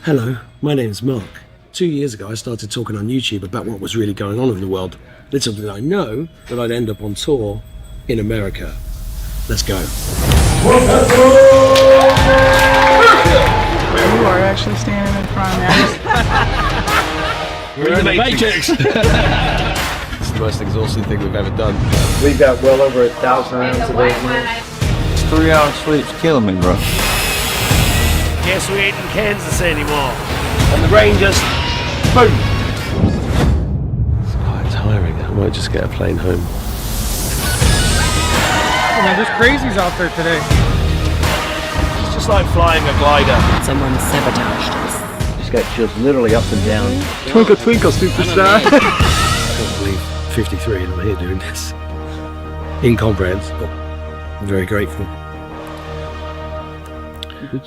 Hello, my name is Mark. 2 years ago I started talking on YouTube about what was really going on in the world. Little did I know that I'd end up on tour in America. Let's go. You are actually standing in front of me. We're in the Matrix! It's the most exhausting thing we've ever done. We've got well over 1,000 rounds a day. It's 3 hours sleep's killing me, bro. Guess we ain't in Kansas anymore. And the rain just... boom! It's quite tiring. I might just get a plane home. Man, there's crazies out there today. It's just like flying a glider. Someone sabotaged us. Just got chills literally up and down. Twinkle, twinkle, superstar. I can't believe 53 and I'm here doing this. Incomprehensible. I'm very grateful.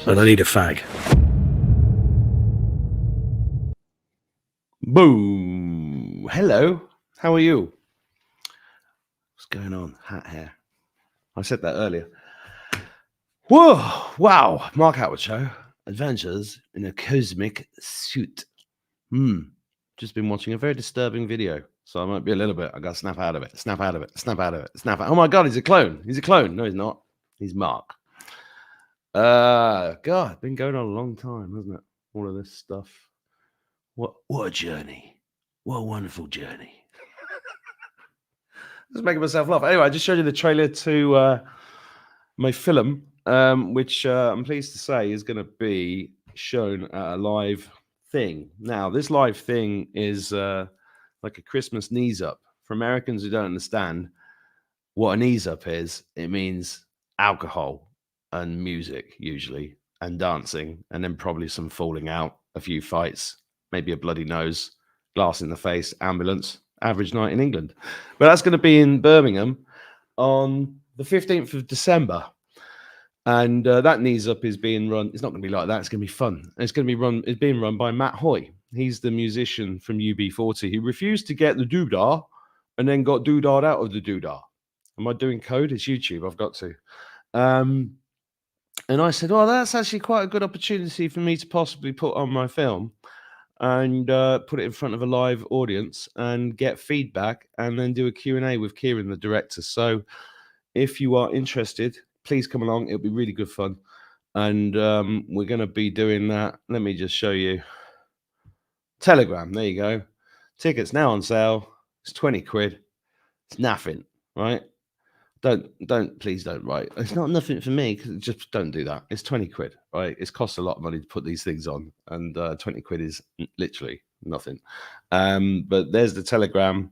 And I need a fag. Boom. Hello. How are you? What's going on? Hat hair. I said that earlier. Whoa. Wow. Mark Attwood Show. Adventures in a cosmic suit. Just been watching a very disturbing video. So I might be a little bit. I got to snap out of it. Snap out of it. Snap out of it. Snap out. Oh my God. He's a clone. He's a clone. No, he's not. He's Mark. God, been going on a long time, hasn't it? All of this stuff. What a journey. What a wonderful journey. Just making myself laugh. Anyway, I just showed you the trailer to my film, which I'm pleased to say is going to be shown at a live thing. Now, this live thing is like a Christmas knees up. For Americans who don't understand what a knees up is, it means alcohol and music usually, and dancing, and then probably some falling out, a few fights, maybe a bloody nose, glass in the face, ambulance, average night in England. But that's going to be in Birmingham on the 15th of December. And that knees up is being run. It's not going to be like that. It's going to be fun. It's going to be run. It's being run by Matt Hoy. He's the musician from UB40. He refused to get the doodah and then got doodahed out of the doodah. Am I doing code? It's YouTube. I've got to. And I said, well, that's actually quite a good opportunity for me to possibly put on my film and put it in front of a live audience and get feedback and then do a Q&A with Kieran, the director. So if you are interested, please come along. It'll be really good fun. And we're going to be doing that. Let me just show you. Telegram. There you go. Tickets now on sale. It's 20 quid. It's nothing, right? Please don't write. It's not nothing for me, because just don't do that. It's 20 quid, right? It's cost a lot of money to put these things on, and 20 quid is literally nothing. But there's the Telegram.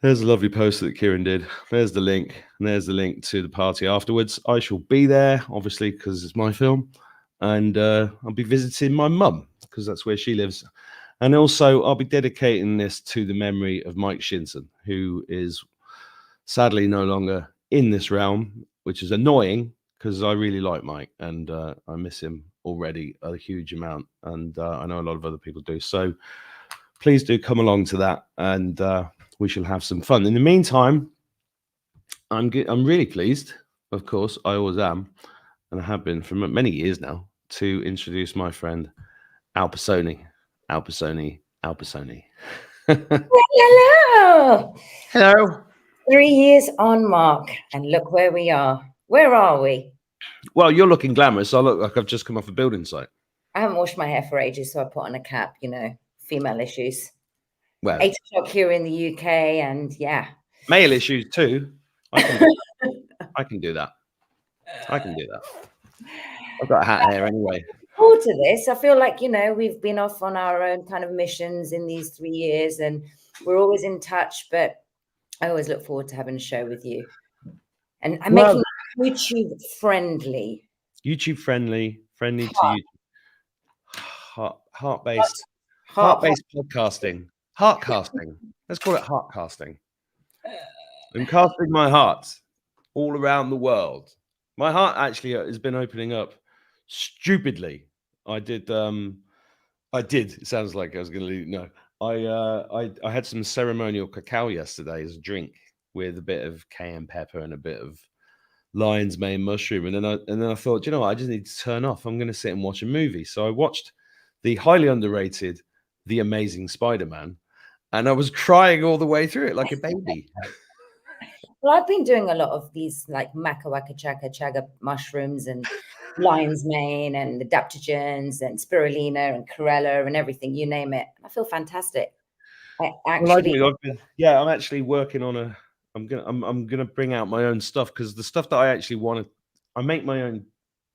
There's a lovely post that Kieran did. There's the link, and there's the link to the party afterwards. I shall be there, obviously, because it's my film, and I'll be visiting my mum, because that's where she lives. And also, I'll be dedicating this to the memory of Mike Shinson, who is sadly no longer in this realm, which is annoying because I really like Mike and I miss him already a huge amount, and I know a lot of other people do. So please do come along to that, and we shall have some fun. In the meantime, I'm really pleased, of course, I always am, and I have been for many years now, to introduce my friend Alpa Soni. Alpa Soni, Alpa Soni. Hello. Hello. 3 years on, Mark, and look where we are. Where are we? Well, you're looking glamorous. I look like I've just come off a building site. I haven't washed my hair for ages, so I put on a cap, female issues. Well, 8 o'clock here in the UK, and yeah. Male issues too. I can do that. I can do that. I've got a hat hair anyway. Forward to this. I feel like, we've been off on our own kind of missions in these 3 years, and we're always in touch, but I always look forward to having a show with you. And I'm making it YouTube friendly. YouTube friendly to you. Heart-based podcasting. Heart-casting. Let's call it heart-casting. I'm casting my heart all around the world. My heart actually has been opening up stupidly. I did. It sounds like I was going to leave. No. I had some ceremonial cacao yesterday as a drink with a bit of cayenne pepper and a bit of lion's mane mushroom, and then I thought, you know what, I just need to turn off. I'm going to sit and watch a movie. So I watched the highly underrated, the Amazing Spider-Man, and I was crying all the way through it like a baby. Well, I've been doing a lot of these like maca waka chaka chaga mushrooms and lion's mane and adaptogens and spirulina and chlorella and everything, you name it. I feel fantastic. I actually, I'm actually working on I'm gonna bring out my own stuff, because the stuff that I actually want to, I make my own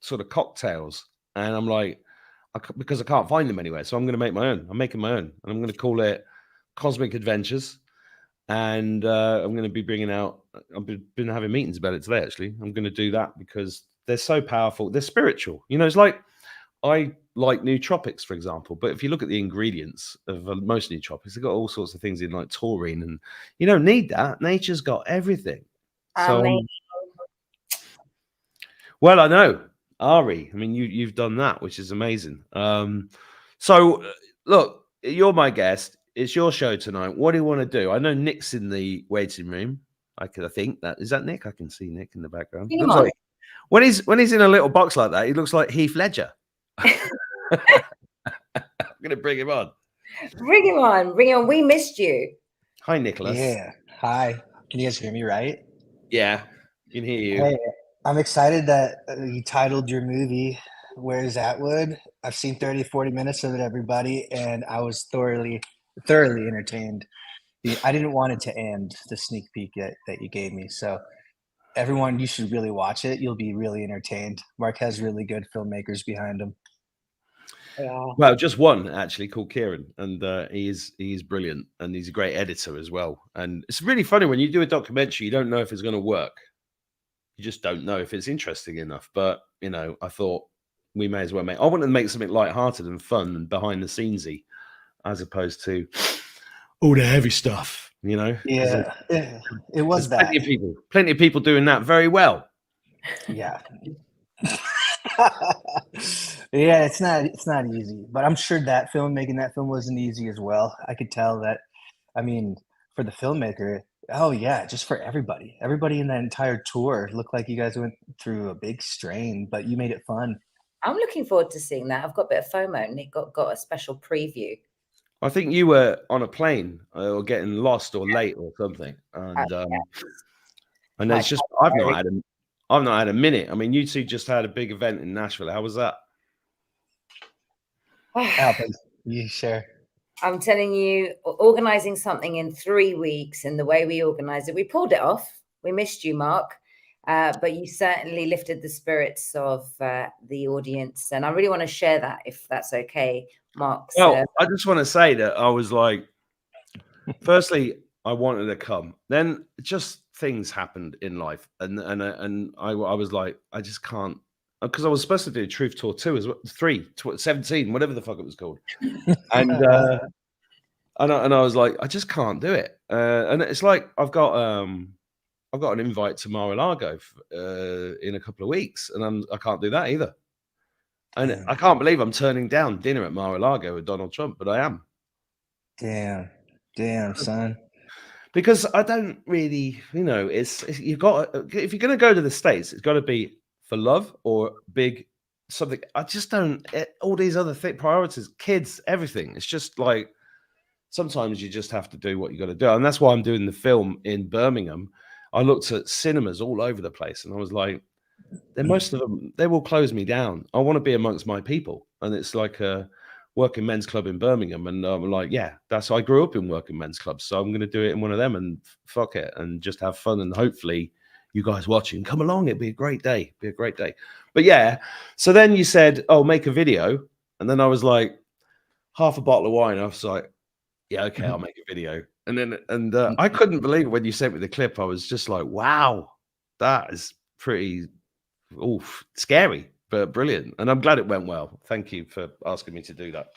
sort of cocktails, and I'm like, because I can't find them anywhere, so I'm gonna make my own. I'm making my own, and I'm gonna call it Cosmic Adventures. And I'm going to be bringing out, I've been having meetings about it today, actually. I'm going to do that because they're so powerful. They're spiritual. You know, it's like, I like nootropics, for example, but if you look at the ingredients of most nootropics, they've got all sorts of things in, like taurine, and you don't need that. Nature's got everything. So, well, I know, Ari, I mean, you've done that, which is amazing. So look, you're my guest. It's your show tonight. What do you want to do? I know Nick's in the waiting room. I think that is that Nick. I can see Nick in the background. Looks like, when he's in a little box like that, he looks like Heath Ledger. I'm gonna bring him on. Bring him on. Bring him on. We missed you. Hi, Nicholas. Yeah. Hi. Can you guys hear me right? Yeah, I can hear you. Hey, I'm excited that you titled your movie Where's Attwood? I've seen 30, 40 minutes of it, everybody, and I was thoroughly entertained. I didn't want it to end, the sneak peek that you gave me. So everyone, you should really watch it. You'll be really entertained. Mark has really good filmmakers behind him. Yeah. Well, just one actually, called Kieran, and he is brilliant, and he's a great editor as well. And it's really funny when you do a documentary, you don't know if it's going to work. You just don't know if it's interesting enough. But you know, I thought we may as well I wanted to make something lighthearted and fun and behind the scenesy, as opposed to all the heavy stuff, you know. Yeah, it was that. Plenty of people doing that very well. Yeah. Yeah, it's not easy, but I'm sure making that film wasn't easy as well. I could tell that. I mean, for the filmmaker, oh yeah, just for everybody in that entire tour looked like you guys went through a big strain, but you made it fun. I'm looking forward to seeing that. I've got a bit of FOMO, and it got a special preview. I think you were on a plane or getting lost or late or something, and it's just I've not had a minute. I mean, you two just had a big event in Nashville. How was that? Alpa, you share. I'm telling you, organizing something in 3 weeks and the way we organized it, we pulled it off. We missed you, Mark. But you certainly lifted the spirits of the audience. And I really want to share that, if that's okay, Mark. Well, I just want to say that I was like, firstly, I wanted to come. Then just things happened in life. And I was like, I just can't. Because I was supposed to do Truth Tour 2 as well, 17, whatever the fuck it was called. And I was like, I just can't do it. And it's like, I've got an invite to Mar-a-Lago in a couple of weeks, and I can't do that either. And I can't believe I'm turning down dinner at Mar-a-Lago with Donald Trump, but I am. Damn, son. Because I don't really, you know, you've got, if you're going to go to the States, it's got to be for love or big something. I just don't, all these other priorities, kids, everything. It's just like, sometimes you just have to do what you got to do. And that's why I'm doing the film in Birmingham. I looked at cinemas all over the place, and I was like, most of them, they will close me down. I want to be amongst my people. And it's like a working men's club in Birmingham. And I'm like, yeah, I grew up in working men's clubs. So I'm going to do it in one of them and fuck it and just have fun. And hopefully you guys watching, come along. It'd be a great day. But yeah. So then you said, oh, make a video. And then I was like, half a bottle of wine. I was like, yeah, okay, I'll make a video. And I couldn't believe it when you sent me the clip. I was just like, wow, that is pretty scary, but brilliant. And I'm glad it went well. Thank you for asking me to do that.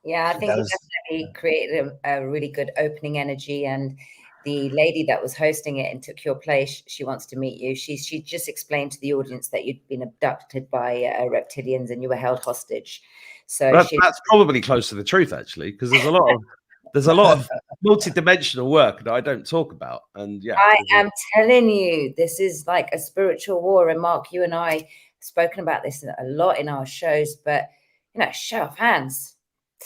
Yeah, I think you definitely created a really good opening energy. And the lady that was hosting it and took your place, she wants to meet you. She just explained to the audience that you'd been abducted by reptilians and you were held hostage. So that's probably close to the truth, actually, because there's a lot of multi-dimensional work that I don't talk about. And yeah, I am telling you, this is like a spiritual war. And Mark, you and I have spoken about this a lot in our shows, but you know, show of hands,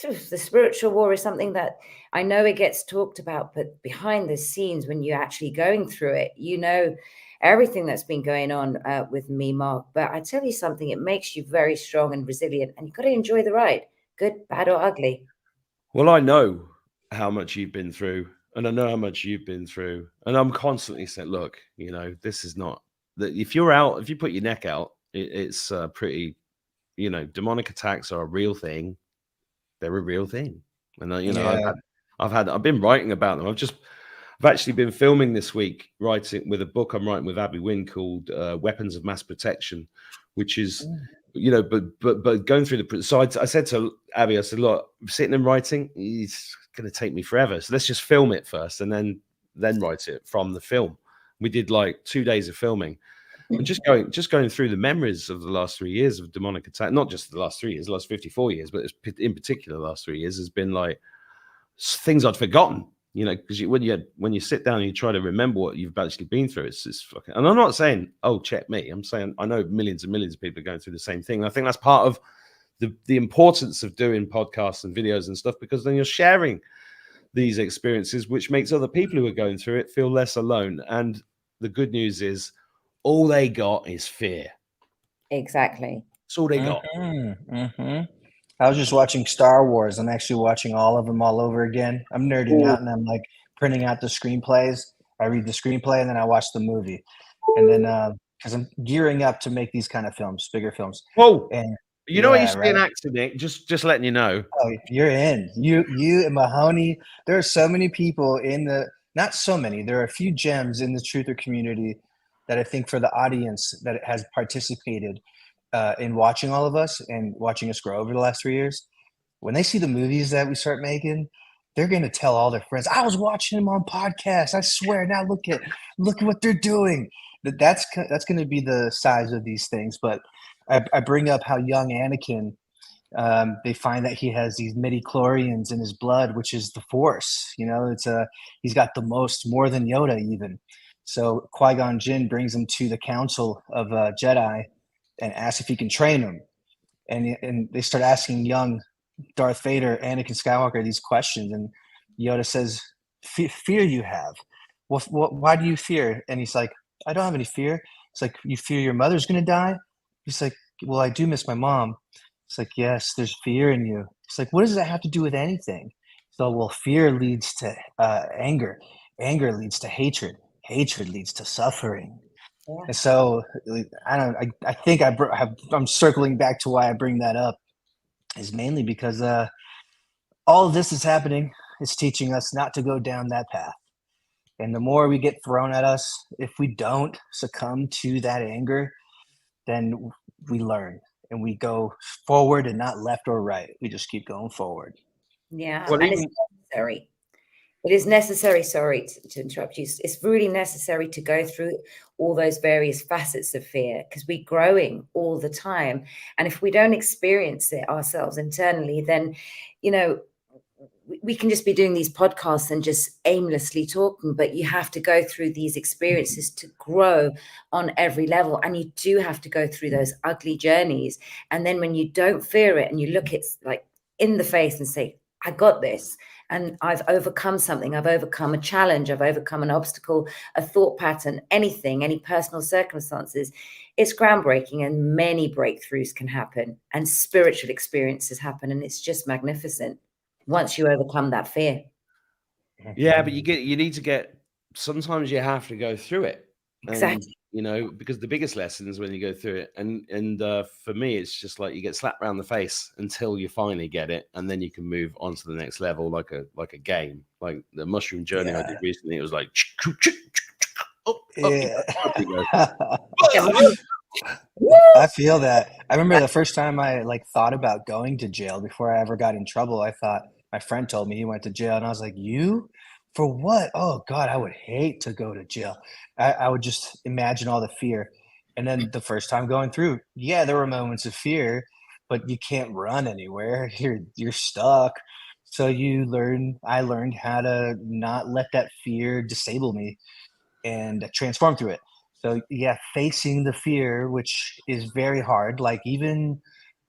the spiritual war is something that I know it gets talked about, but behind the scenes, when you're actually going through it, you know everything that's been going on with me, Mark. But I tell you something, it makes you very strong and resilient, and you've got to enjoy the ride, good, bad, or ugly. Well, I know how much you've been through, and I know how much you've been through, and I'm constantly saying, look, you know, this is not that. If you're out, if you put your neck out, it's pretty. You know, demonic attacks are a real thing. They're a real thing, and you know, Yeah. I've been writing about them. I've actually been filming this week, writing with a book I'm writing with Abby Wynn called Weapons of Mass Protection, which is, you know, but going through the. So I said to Abby, I said, look, sitting and writing, it's going to take me forever. So let's just film it first, and then write it from the film. We did like 2 days of filming. And just going through the memories of the last 3 years of demonic attack, not just the last 3 years, the last 54 years, but in particular, the last 3 years has been like things I'd forgotten, you know, because when you sit down and you try to remember what you've actually been through, it's fucking. And I'm not saying, oh, check me. I'm saying I know millions and millions of people are going through the same thing. And I think that's part of the importance of doing podcasts and videos and stuff, because then you're sharing these experiences, which makes other people who are going through it feel less alone. And the good news is, all they got is fear. Exactly. That's all they got. I was just watching Star Wars. I'm actually watching all of them all over again. I'm nerding out, and I'm like printing out the screenplays. I read the screenplay, and then I watch the movie. And then because I'm gearing up to make these kind of films, bigger films. Whoa! And You know, I used to be right? an actor, Nick. Just letting you know. Oh, you're in. You and Mahoney. There are so many people in the. Not so many. There are a few gems in the truther community that I think for the audience that has participated in watching all of us and watching us grow over the last 3 years. When they see the movies that we start making, they're going to tell all their friends, I was watching them on podcasts. I swear. Now look at what they're doing. That's going to be the size of these things. But I bring up how young Anakin, they find that he has these midi-chlorians in his blood, which is the Force. You know, he's got more than Yoda even. So Qui-Gon Jinn brings him to the Council of Jedi and asks if he can train him. And they start asking young Darth Vader, Anakin Skywalker, these questions. And Yoda says, fear you have. Why do you fear? And he's like, I don't have any fear. It's like, you fear your mother's going to die? He's like, well, I do miss my mom. It's like, yes, there's fear in you. It's like, what does that have to do with anything? So, well, fear leads to anger. Anger leads to hatred. Hatred leads to suffering. Yeah. And so, I think I'm circling back to why I bring that up is mainly because all of this is happening. It's teaching us not to go down that path. And the more we get thrown at us, if we don't succumb to that anger, then we learn and we go forward and not left or right. We just keep going forward. Yeah, Well, and it's necessary. It is necessary, sorry to interrupt you. It's really necessary to go through all those various facets of fear, because we're growing all the time. And if we don't experience it ourselves internally, then, you know, we can just be doing these podcasts and just aimlessly talking, but you have to go through these experiences to grow on every level. And you do have to go through those ugly journeys. And then when you don't fear it and you look it like in the face and say, I got this, and I've overcome something, I've overcome a challenge, I've overcome an obstacle, a thought pattern, anything, any personal circumstances, it's groundbreaking, and many breakthroughs can happen and spiritual experiences happen. And it's just magnificent once you overcome that fear. Yeah, but you need to get. Sometimes you have to go through it. Exactly. You know, because the biggest lesson is when you go through it. And for me, it's just like you get slapped around the face until you finally get it, and then you can move on to the next level, like a game, like the mushroom journey I did recently. It was like, I feel that. I remember the first time I thought about going to jail before I ever got in trouble. I thought, my friend told me he went to jail, and I was like, you? For what? Oh God, I would hate to go to jail. I would just imagine all the fear. And then the first time going through, yeah, there were moments of fear, but you can't run anywhere. You're stuck. So I learned how to not let that fear disable me and transform through it. So yeah, facing the fear, which is very hard. Like even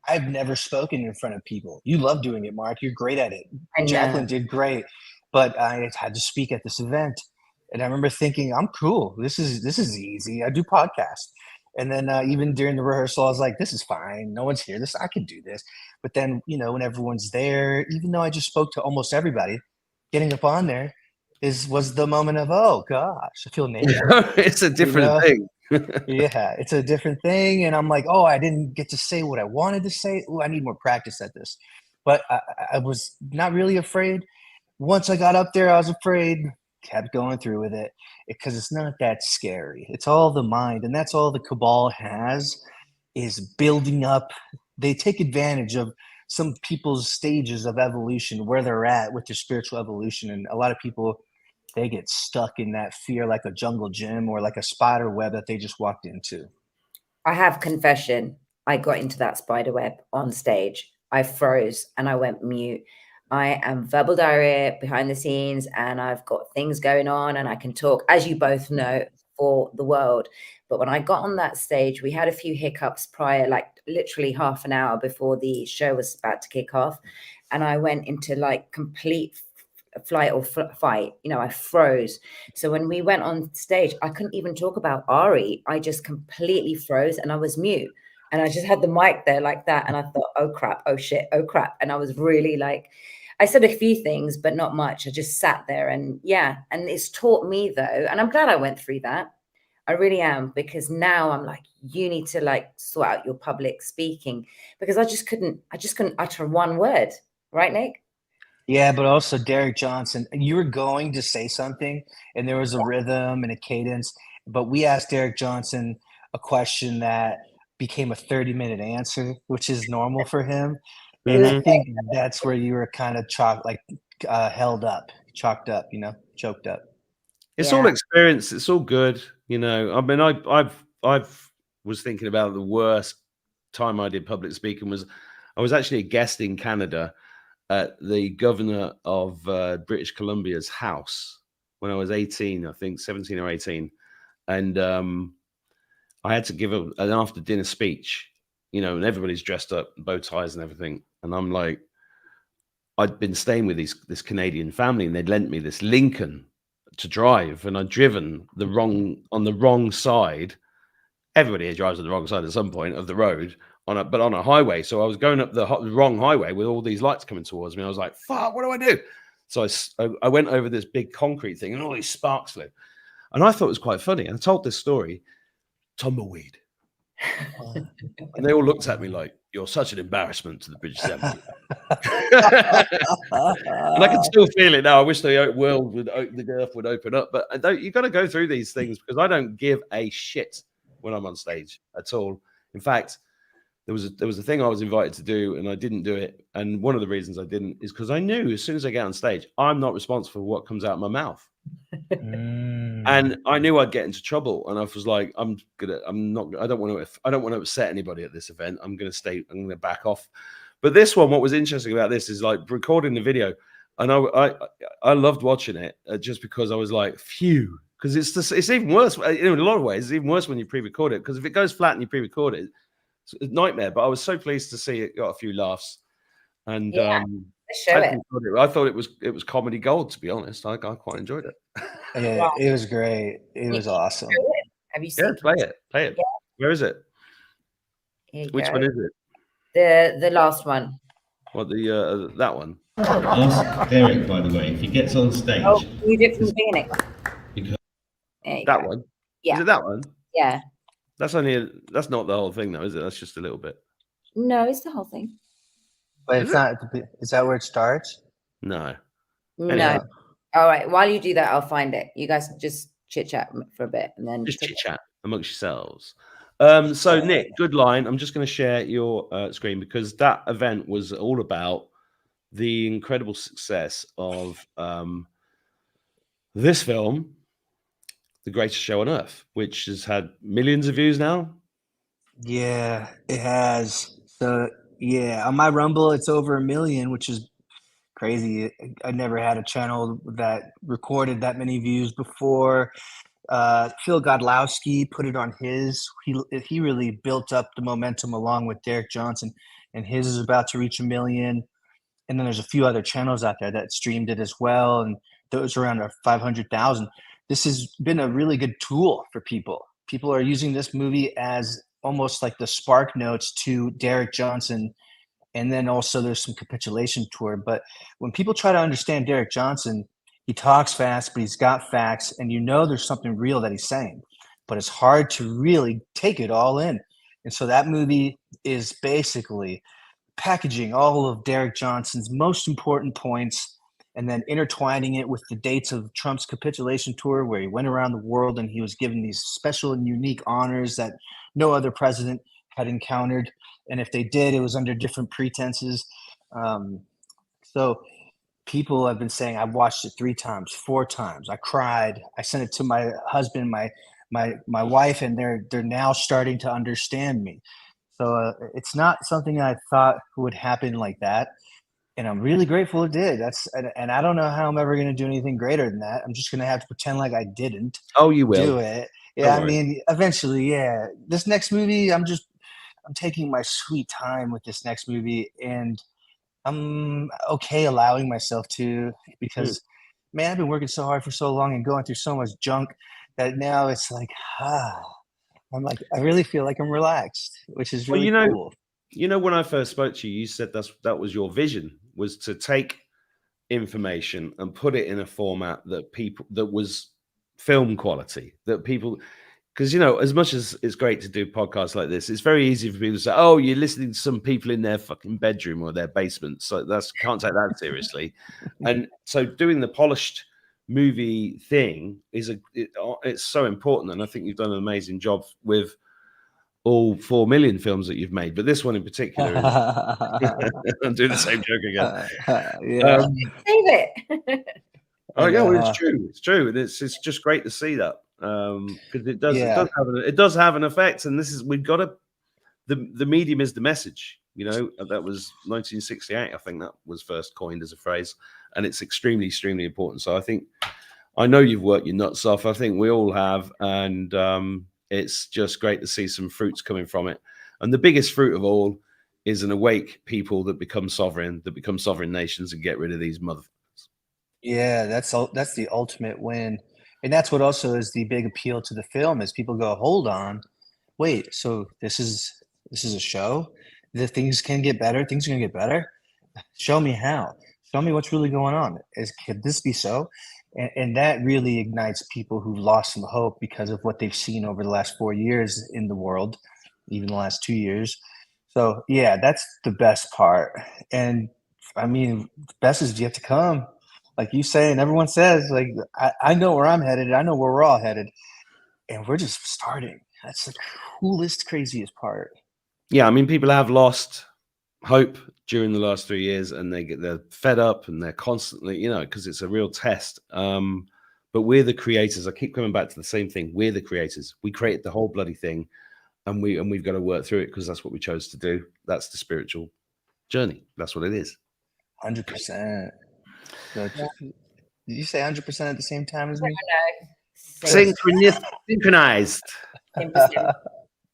I've never spoken in front of people. You love doing it, Mark. You're great at it. I know. Jacqueline did great, but I had to speak at this event, and I remember thinking, "I'm cool. This is easy. I do podcasts." And then even during the rehearsal, I was like, "This is fine. No one's here. I can do this." But then, when everyone's there, even though I just spoke to almost everybody, getting up on there was the moment of, oh gosh, I feel naked. It's a different thing. Yeah, it's a different thing. And I'm like, oh, I didn't get to say what I wanted to say. Oh, I need more practice at this. But I was not really afraid. Once I got up there, I was afraid, kept going through with it because it's not that scary. It's all the mind. And that's all the cabal has, is building up. They take advantage of some people's stages of evolution, where they're at with their spiritual evolution. And a lot of people, they get stuck in that fear like a jungle gym or like a spider web that they just walked into. I have confession. I got into that spider web on stage. I froze and I went mute. I am verbal diarrhea behind the scenes, and I've got things going on, and I can talk, as you both know, for the world. But when I got on that stage, we had a few hiccups prior, like literally half an hour before the show was about to kick off. And I went into like complete flight or fight. I froze. So when we went on stage, I couldn't even talk about Ari. I just completely froze and I was mute. And I just had the mic there like that. And I thought, oh crap, oh shit, oh crap. And I was really like, I said a few things, but not much. I just sat there and and it's taught me though. And I'm glad I went through that. I really am, because now I'm like, you need to like sort out your public speaking, because I just couldn't utter one word. Right, Nick? Yeah, but also Derek Johnson, you were going to say something and there was a rhythm and a cadence, but we asked Derek Johnson a question that became a 30-minute answer, which is normal for him. And I think that's where you were kind of held up, chalked up, choked up. It's all experience. It's all good. I mean, I've was thinking about the worst time I did public speaking was I was actually a guest in Canada at the governor of British Columbia's house when I was 18, I think 17 or 18. And I had to give an after dinner speech, and everybody's dressed up, bow ties and everything. And I'm like, I'd been staying with this Canadian family, and they'd lent me this Lincoln to drive, and I'd driven on the wrong side. Everybody here drives on the wrong side at some point of the road, but on a highway. So I was going up the wrong highway with all these lights coming towards me. I was like, fuck, what do I do? So I went over this big concrete thing and all these sparks flew. And I thought it was quite funny. And I told this story, tumbleweed. And they all looked at me like, you're such an embarrassment to the British Assembly. And I can still feel it now. I wish the earth would open up. But you got to go through these things, because I don't give a shit when I'm on stage at all. In fact, there was a thing I was invited to do and I didn't do it. And one of the reasons I didn't is because I knew as soon as I get on stage, I'm not responsible for what comes out of my mouth. And I knew I'd get into trouble. And I was like, I don't want to upset anybody at this event. I'm going to back off. But this one, what was interesting about this is like recording the video. And I loved watching it just because I was like, phew. Because it's even worse. In a lot of ways, it's even worse when you pre-record it. Because if it goes flat and you pre-record it, it's a nightmare. But I was so pleased to see it got a few laughs. And I thought it was comedy gold, to be honest. I quite enjoyed it. Yeah, it was great. It was awesome. Have you seen? Play it. Yeah. Where is it? Which one is it? The last one. What, that one? Ask Derek, by the way, if he gets on stage. Oh, you did from the beginning. That one? Yeah. Is it that one? Yeah. That's not the whole thing, though, is it? That's just a little bit. No, it's the whole thing. But it's not. Is that where it starts? No. No. All right. While you do that, I'll find it. You guys just chit chat for a bit, and then just chit chat amongst yourselves. So Nick, good line. I'm just going to share your screen, because that event was all about the incredible success of this film, The Greatest Show on Earth, which has had millions of views now. Yeah, it has. So yeah, on my Rumble, it's over 1 million, which is crazy. I never had a channel that recorded that many views before. Phil Godlowski put it on his. He really built up the momentum along with Derek Johnson, and his is about to reach 1 million. And then there's a few other channels out there that streamed it as well, and those around 500,000. This has been a really good tool for people. People are using this movie as almost like the spark notes to Derek Johnson, and then also there's some capitulation toward. But when people try to understand Derek Johnson, he talks fast, but he's got facts, and you know there's something real that he's saying. But it's hard to really take it all in. And so that movie is basically packaging all of Derek Johnson's most important points and then intertwining it with the dates of Trump's capitulation tour, where he went around the world and he was given these special and unique honors that no other president had encountered. And if they did, it was under different pretenses. So people have been saying, I've watched it 3 times, 4 times. I cried. I sent it to my husband, my wife, and they're now starting to understand me. So it's not something I thought would happen like that. And I'm really grateful it did. And I don't know how I'm ever going to do anything greater than that. I'm just going to have to pretend like I didn't You will do it. Yeah, I mean, eventually, yeah. This next movie, I'm taking my sweet time with this next movie, and I'm okay allowing myself to, because man, I've been working so hard for so long and going through so much junk that now it's like, I'm like, I really feel like I'm relaxed, which is really cool. You know, when I first spoke to you, you said that was your vision, was to take information and put it in a format that was film quality, that people, because, you know, as much as it's great to do podcasts like this, it's very easy for people to say, oh, you're listening to some people in their fucking bedroom or their basement. So can't take that seriously. And so doing the polished movie thing it's so important. And I think you've done an amazing job with all 4 million films that you've made, but this one in particular is I'm doing the same joke again. Save it. Oh yeah, well, it's true. And it's just great to see that. Because it does have an effect. And we've got the medium is the message, you know. That was 1968, I think that was first coined as a phrase, and it's extremely, extremely important. So I know you've worked your nuts off. I think we all have, and it's just great to see some fruits coming from it. And the biggest fruit of all is an awake people that become sovereign nations and get rid of these motherfuckers. Yeah, that's the ultimate win. And that's what also is the big appeal to the film, is people go, hold on, wait, so this is a show? The things can get better? Things are going to get better? Show me how. Show me what's really going on. Could this be so? And that really ignites people who've lost some hope because of what they've seen over the last 4 years in the world, even the last 2 years. So, yeah, that's the best part. And, I mean, the best is yet to come. Like you say, and everyone says, like, I know where I'm headed. I know where we're all headed. And we're just starting. That's the coolest, craziest part. Yeah, I mean, people have lost hope during the last 3 years, and they're fed up, and they're constantly, you know, because it's a real test. But we're the creators. I keep coming back to the same thing. We're the creators. We created the whole bloody thing, and we've got to work through it because that's what we chose to do. That's the spiritual journey. That's what it is. 100%. So, did you say 100% at the same time as me? No. Synchronized.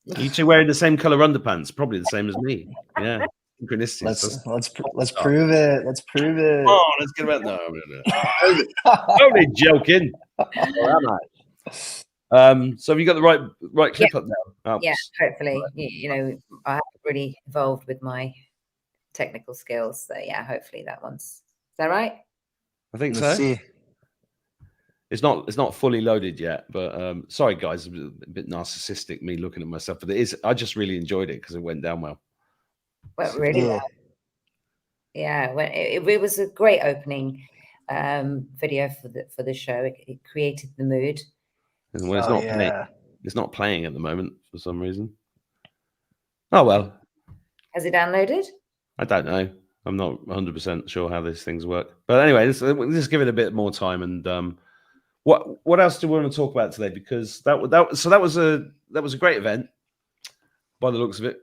You two wearing the same color underpants, probably the same as me. Yeah, synchronicity. Let's prove it. Let's prove it. Oh, let's get about only joking. Or am I? So have you got the right clip up now? Yeah, hopefully. You know, I haven't really evolved with my technical skills, so yeah, hopefully that one's. Is that right? I think Let's so. see. It's not fully loaded yet, but sorry guys, a bit narcissistic me looking at myself, but it is. I just really enjoyed it because it went down well. Well, really well. Yeah, it was a great opening video for the show. It created the mood. And when it's not playing at the moment for some reason. Oh well. Has it downloaded? I don't know. I'm not 100% sure how these things work. But anyway, let's give it a bit more time. And what else do we want to talk about today? Because that was a great event by the looks of it.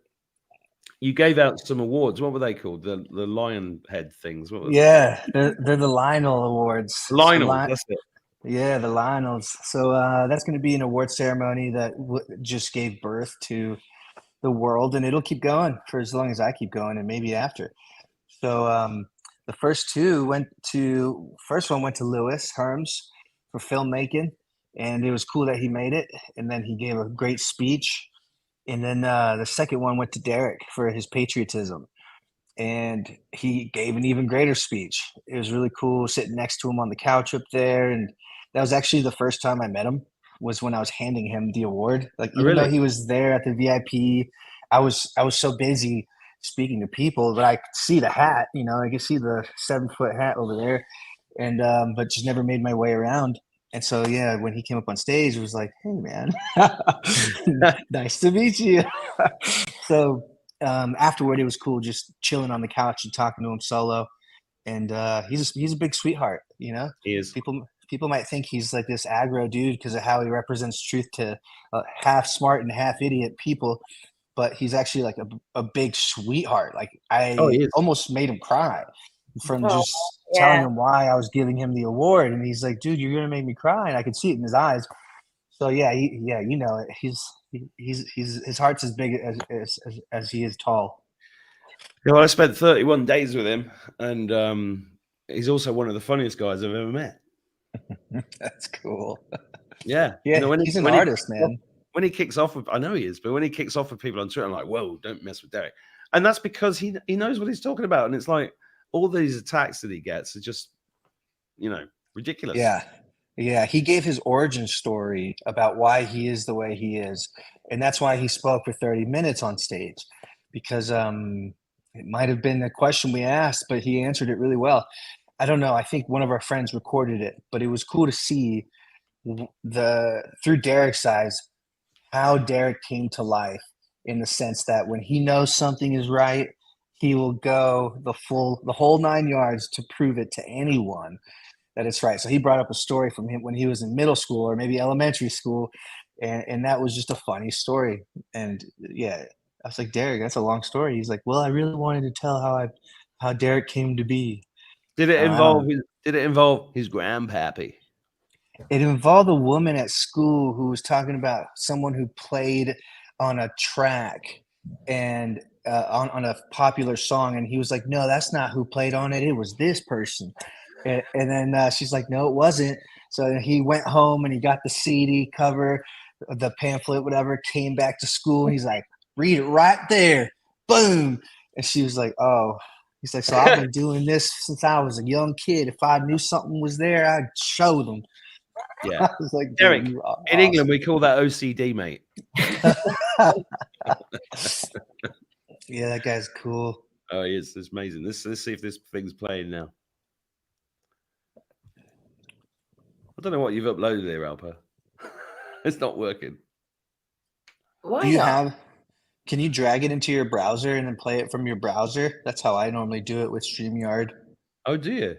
You gave out some awards. What were they called? The lion head things. What were they're the Lionel Awards. Lionel, that's it. Yeah, the Lionels. So that's going to be an award ceremony that just gave birth to the world, and it'll keep going for as long as I keep going, and maybe after. So the first one went to Lewis Herms for filmmaking, and it was cool that he made it. And then he gave a great speech. And then the second one went to Derek for his patriotism, and he gave an even greater speech. It was really cool sitting next to him on the couch up there, and that was actually the first time I met him, was when I was handing him the award. Like, even though he was there at the VIP, I was so busy speaking to people, but I could see the hat, I could see the 7-foot hat over there, and but just never made my way around. And so, yeah, when he came up on stage, it was like, hey, man, nice to meet you. So afterward, it was cool just chilling on the couch and talking to him solo. And he's a big sweetheart, He is. People might think he's like this aggro dude because of how he represents truth to half smart and half idiot people. But he's actually like a big sweetheart. Like, I almost made him cry from just telling him why I was giving him the award. And he's like, dude, you're going to make me cry. And I could see it in his eyes. So yeah, his heart's as big as he is tall. Yeah, well, I spent 31 days with him, and he's also one of the funniest guys I've ever met. That's cool. Yeah. Yeah, he's an artist, man. When he kicks off with, I know he is, but when he kicks off with people on Twitter, I'm like, whoa, don't mess with Derek. And that's because he knows what he's talking about. And it's like, all these attacks that he gets are just, ridiculous. Yeah. He gave his origin story about why he is the way he is. And that's why he spoke for 30 minutes on stage, because it might have been a question we asked, but he answered it really well. I don't know. I think one of our friends recorded it, but it was cool to see through Derek's eyes, how Derek came to life, in the sense that when he knows something is right, he will go the whole 9 yards to prove it to anyone that it's right. So he brought up a story from him when he was in middle school or maybe elementary school, and that was just a funny story. And yeah, I was like, Derek, that's a long story. He's like, well, I really wanted to tell how Derek came to be. Did it involve his grandpappy? It involved a woman at school who was talking about someone who played on a track and on a popular song, and he was like, no, that's not who played on it. It was this person. And then she's like, no, it wasn't. So he went home and he got the CD cover, the pamphlet, whatever, came back to school, and he's like, read it right there. Boom. And she was like, oh. He's like, so I've been doing this since I was a young kid. If I knew something was there, I'd show them. Yeah. I was like, Derek, awesome. In England, we call that OCD, mate. Yeah, that guy's cool. Oh, he is. It's amazing. Let's see if this thing's playing now. I don't know what you've uploaded here, Alpa. It's not working. Why not? Can you drag it into your browser and then play it from your browser? That's how I normally do it with StreamYard. Oh, do you?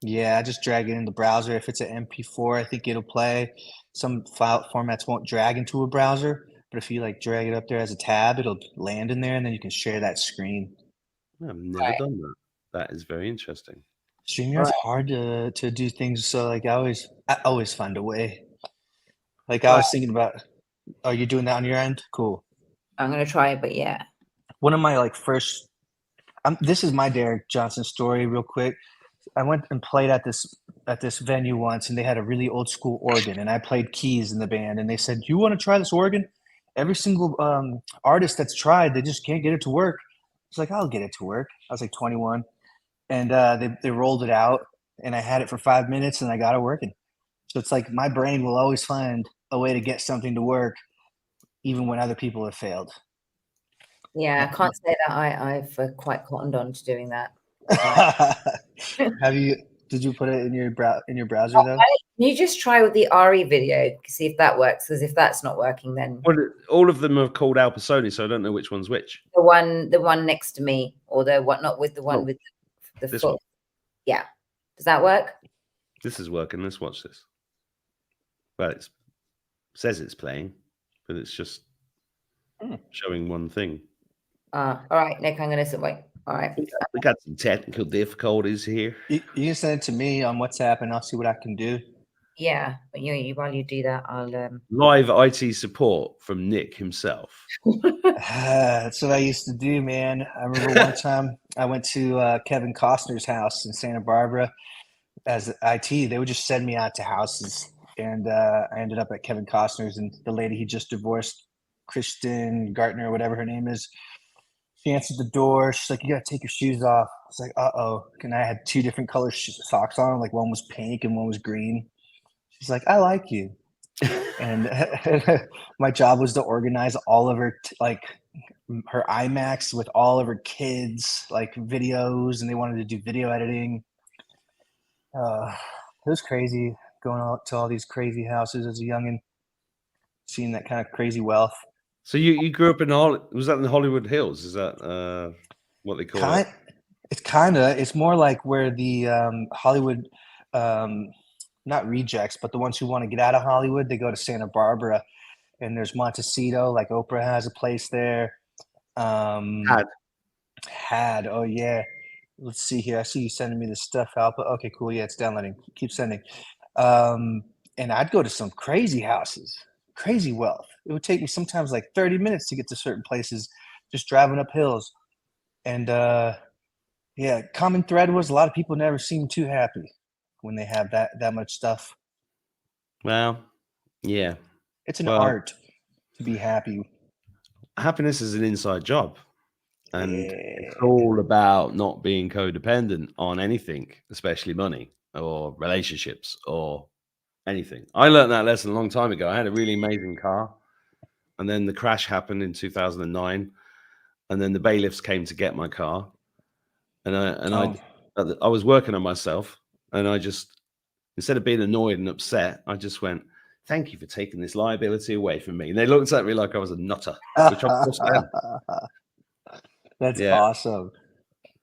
Yeah, I just drag it in the browser. If it's an MP4, I think it'll play. Some file formats won't drag into a browser, but if you like drag it up there as a tab, it'll land in there, and then you can share that screen. I've never done that. That is very interesting. StreamYard's hard to do things, so like I always find a way. Like I was thinking about, are you doing that on your end? Cool. I'm gonna try it, but yeah. One of my first. This is my Derek Johnson story, real quick. I went and played at this venue once, and they had a really old school organ, and I played keys in the band, and they said, "You want to try this organ?" Every single artist that's tried, they just can't get it to work. It's like, I'll get it to work. I was like 21, and they rolled it out, and I had it for 5 minutes, and I got it working. So it's like my brain will always find a way to get something to work, even when other people have failed. Yeah, I can't say that I've quite cottoned on to doing that. Did you put it in your browser though? Can you just try with the RE video, see if that works? Because if that's not working, then all of them are called Alpa Soni, so I don't know which one's which. The one next to me, or the one not with the one with the this foot. one. Yeah, does that work? This is working. Let's watch this. Well, it says it's playing, but it's just showing one thing. All right, Nick, I'm going to wait. All right. We got some technical difficulties here. You can send it to me on WhatsApp, and I'll see what I can do. Yeah, but while you do that, I'll Live IT support from Nick himself. That's what I used to do, man. I remember one time I went to Kevin Costner's house in Santa Barbara as IT. They would just send me out to houses, and I ended up at Kevin Costner's, and the lady he just divorced, Kristen Gartner, or whatever her name is, she answered the door. She's like, "You gotta take your shoes off." I was like, "Uh-oh." And I had two different color socks on, like one was pink and one was green. She's like, "I like you." And my job was to organize all of her her iMacs with all of her kids like videos, and they wanted to do video editing. It was crazy going out to all these crazy houses as a youngin', seeing that kind of crazy wealth. So you grew up in was that in the Hollywood Hills? Is that what they call it? It's more like where the Hollywood, not rejects, but the ones who want to get out of Hollywood, they go to Santa Barbara, and there's Montecito, like Oprah has a place there. Had, oh yeah. Let's see here. I see you sending me this stuff, Alpa. Okay, cool. Yeah, it's downloading. Keep sending. And I'd go to some crazy houses, crazy wealth. It would take me sometimes like 30 minutes to get to certain places, just driving up hills. And yeah, common thread was a lot of people never seem too happy when they have that much stuff. Well, yeah. It's an art to be happy. Happiness is an inside job. And it's all about not being codependent on anything, especially money or relationships or anything. I learned that lesson a long time ago. I had a really amazing car, and then the crash happened in 2009, and then the bailiffs came to get my car, and I was working on myself, and I just, instead of being annoyed and upset, I just went, "Thank you for taking this liability away from me." And they looked at me like I was a nutter, which of course I am. That's awesome.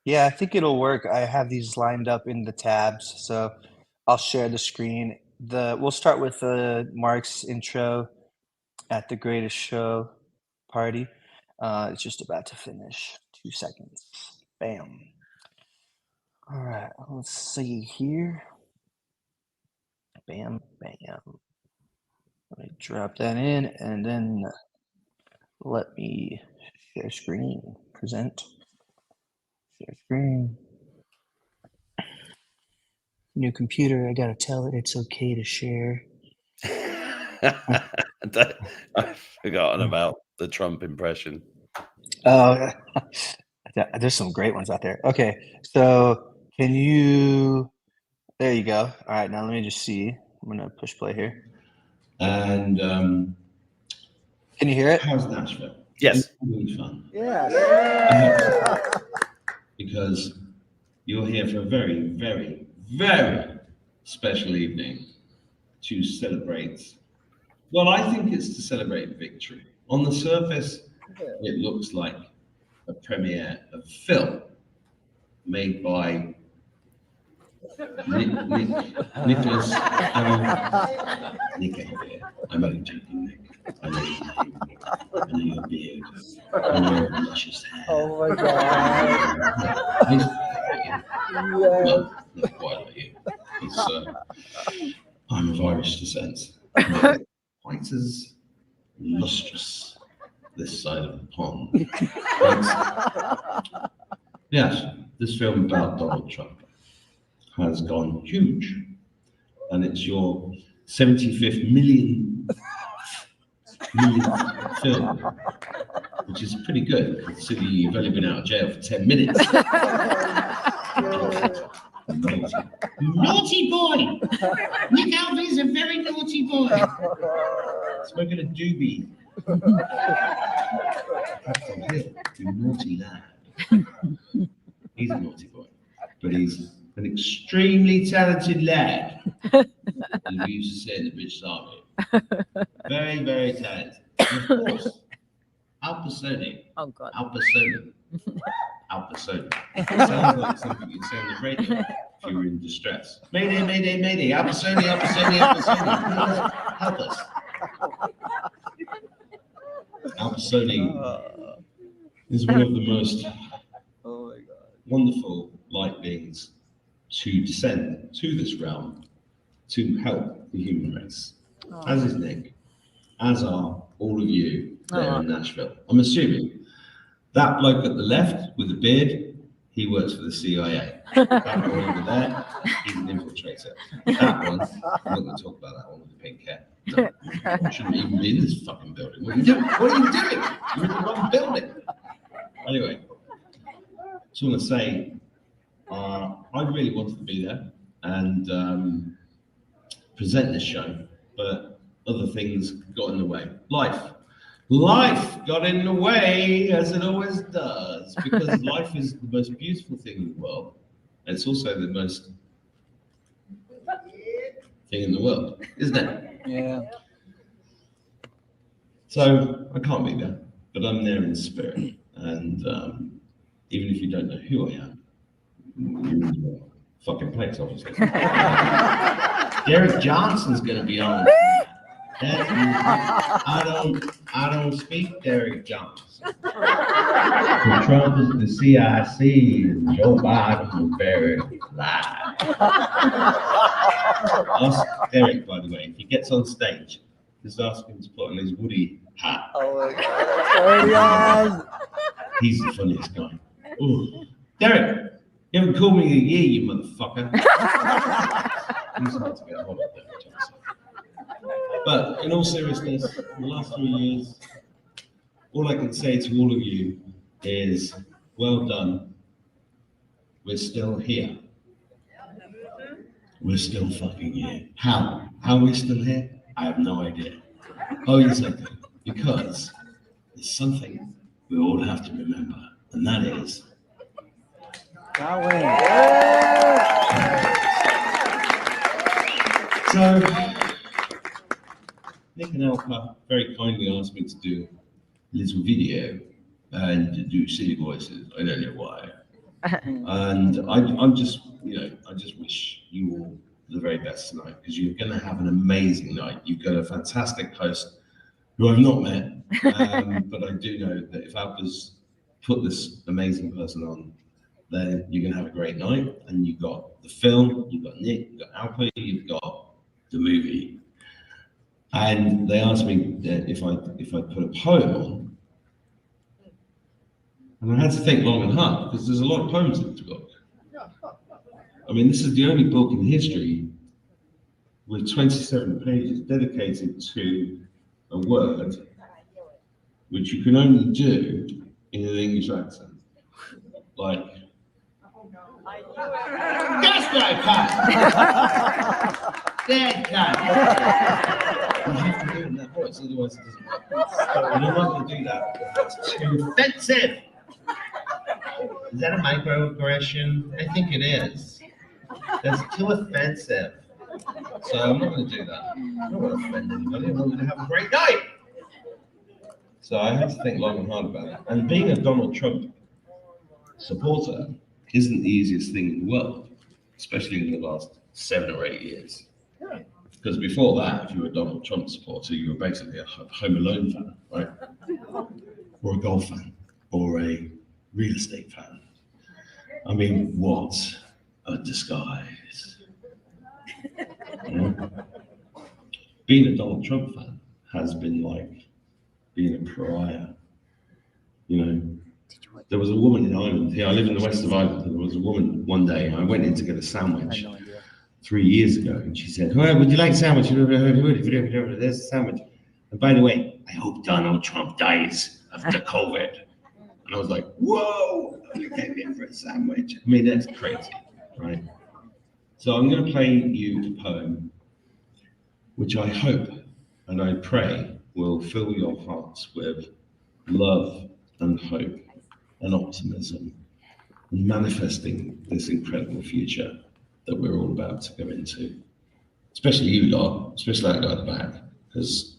Yeah, I think it'll work. I have these lined up in the tabs, so I'll share the screen. We'll start with Mark's intro at the greatest show party. It's just about to finish. 2 seconds. Bam. All right, let's see here. Bam, bam. Let me drop that in, and then let me share screen. Present. Share screen. New computer, I gotta tell it it's okay to share. I've forgotten about the Trump impression. Oh, there's some great ones out there. Okay, so can you? There you go. All right, now let me just see. I'm gonna push play here. And can you hear it? How's Nashville? Yes. Really fun. Yeah. Because you're here for a very, very, very special evening to celebrate. Well, I think it's to celebrate victory. On the surface, it looks like a premiere of a film made by Nicholas. Nick ain't here. I'm only joking, Nick. I know your name. I know your beard. I know your luscious hair. Oh my God. Well, not quite like you. I'm of Irish descent. Quite as lustrous this side of the pond. But, yes, this film about Donald Trump has gone huge, and it's your 75th millionth film, which is pretty good considering you've only been out of jail for 10 minutes. Naughty boy! Nick Alvey's a very naughty boy. Smoking a doobie. You naughty lad. He's a naughty boy, but he's an extremely talented lad. As we used to say in the British Army. Very, very talented. And of course, Alpa Soni. Oh God. Alpa Soni. Alpa Soni. It sounds like something you'd say on the radio if you were in distress. Mayday, mayday, mayday. Alpa Soni, Alpa Soni, Alpa Soni. Help us. Alpa Soni is one of the most wonderful light beings to descend to this realm to help the human race, as is Nick, as are all of you there in Nashville. I'm assuming that bloke at the left with the beard, he works for the CIA. That one over there, he's an infiltrator. That one, I'm not going to talk about that one with the pink hair. No, you shouldn't even be in this fucking building. What are you doing? What are you doing? You're in the wrong building. Anyway, just want to say, I really wanted to be there and present this show, but other things got in the way. Life got in the way, as it always does, because life is the most beautiful thing in the world. It's also the most thing in the world, isn't it? Yeah. So I can't be there, but I'm there in spirit. And even if you don't know who I am, you're in the fucking place, obviously. Derek Johnson's going to be on. I don't speak Derek Johnson. The Trump is the CIC and Joe Biden is very live. Ask Derek, by the way, if he gets on stage, just ask him to put on his Woody hat. Oh my God. He's the funniest guy. Ooh. Derek, you haven't called me in a year, you motherfucker. He's hard to get a hold of, Derek Johnson. But in all seriousness, in the last 3 years, all I can say to all of you is, well done. We're still here. We're still fucking here. How? How are we still here? I have no idea. Oh, yes, I do. Because there's something we all have to remember, and that is... So, Nick and Alpa very kindly asked me to do a little video and to do silly voices. I don't know why. And I'm just, I just wish you all the very best tonight, because you're going to have an amazing night. You've got a fantastic host who I've not met, but I do know that if Alpa's put this amazing person on, then you're going to have a great night. And you've got the film, you've got Nick, you've got Alpa, you've got the movie. And they asked me if I'd put a poem on. And I had to think long and hard, because there's a lot of poems in this book. I mean, this is the only book in history with 27 pages dedicated to a word which you can only do in an English accent. Like, that's no cut! Dead cut! You have to do it in that voice, otherwise it doesn't work. So I'm not going to do that, that's too offensive! Is that a microaggression? I think it is. That's too offensive. So I'm not going to do that. I don't want to offend anybody. I want you to have a great night. So I had to think long and hard about it. And being a Donald Trump supporter isn't the easiest thing in the world, especially in the last 7 or 8 years. Because before that, if you were a Donald Trump supporter, you were basically a Home Alone fan, right? Or a golf fan, or a real estate fan. I mean, what a disguise. Being a Donald Trump fan has been like being a pariah. There was a woman in Ireland here. I live in the west of Ireland, and there was a woman one day. I went in to get a sandwich 3 years ago, and she said, "Oh, would you like a sandwich? There's a sandwich. And by the way, I hope Donald Trump dies of the COVID." And I was like, "Whoa! You came in for a sandwich." I mean, that's crazy, right? So I'm going to play you a poem, which I hope and I pray will fill your hearts with love and hope and optimism, and manifesting this incredible future that we're all about to go into. Especially you lot, especially that guy at the back, because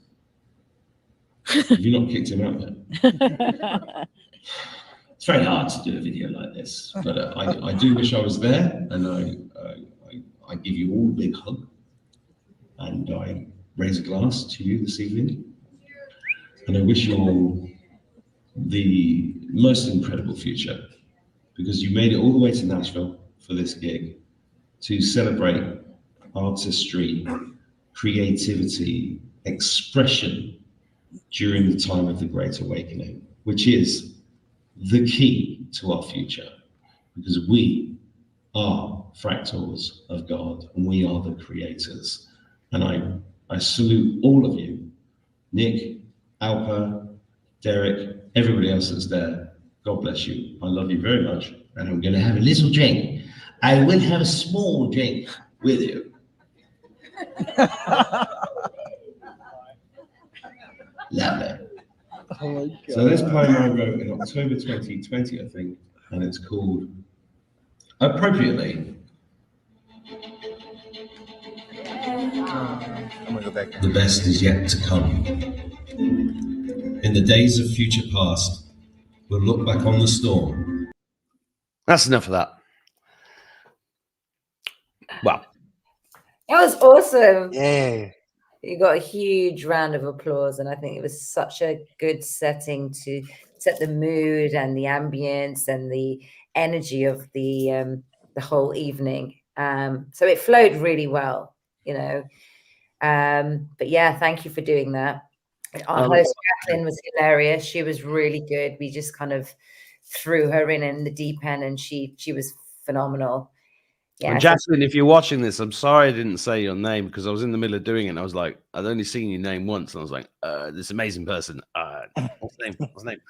have you not kicked him out yet? It's very hard to do a video like this, but I do wish I was there, and I give you all a big hug, and I raise a glass to you this evening, and I wish you all the most incredible future, because you made it all the way to Nashville for this gig to celebrate artistry, creativity, expression during the time of the Great Awakening, which is the key to our future, because we are fractals of God and we are the creators. And I salute all of you, Nick, Alpa, Derek, everybody else that's there. God bless you. I love you very much. And I'm going to have a little drink. I will have a small drink with you. Lovely. Oh my God. So this poem I wrote in October 2020, I think, and it's called Appropriately. I'm gonna go back. The best is yet to come. In the days of future past, we'll look back on the storm. That's enough of that. Wow. It was awesome. Yay. You got a huge round of applause, and I think it was such a good setting to set the mood and the ambience and the energy of the whole evening. So it flowed really well, you know. But yeah, thank you for doing that. Our host Kathleen was hilarious. She was really good. We just kind of threw her in the deep end, and she was phenomenal. Yeah, And Jacqueline, if you're watching this, I'm sorry I didn't say your name because I was in the middle of doing it. And I was like, I'd only seen your name once, and I was like, this amazing person. What's his name? What's his name?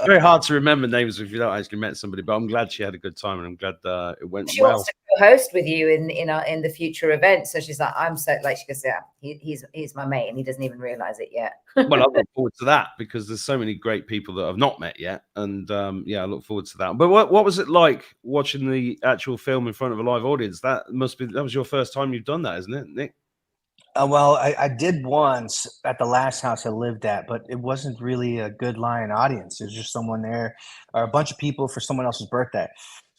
Very hard to remember names if you don't actually met somebody. But I'm glad she had a good time, and I'm glad it went she well. wants to co-host with you in the future event. So she's like, I'm so like she goes, yeah, he's my mate, and he doesn't even realize it yet. Well, I look forward to that because there's so many great people that I've not met yet, and yeah, I look forward to that. But what was it like watching the actual film in front of a live audience? That was your first time you've done that, isn't it, Nick? Well, I did once at the last house I lived at, but it wasn't really a good lion audience. It was just someone there or a bunch of people for someone else's birthday.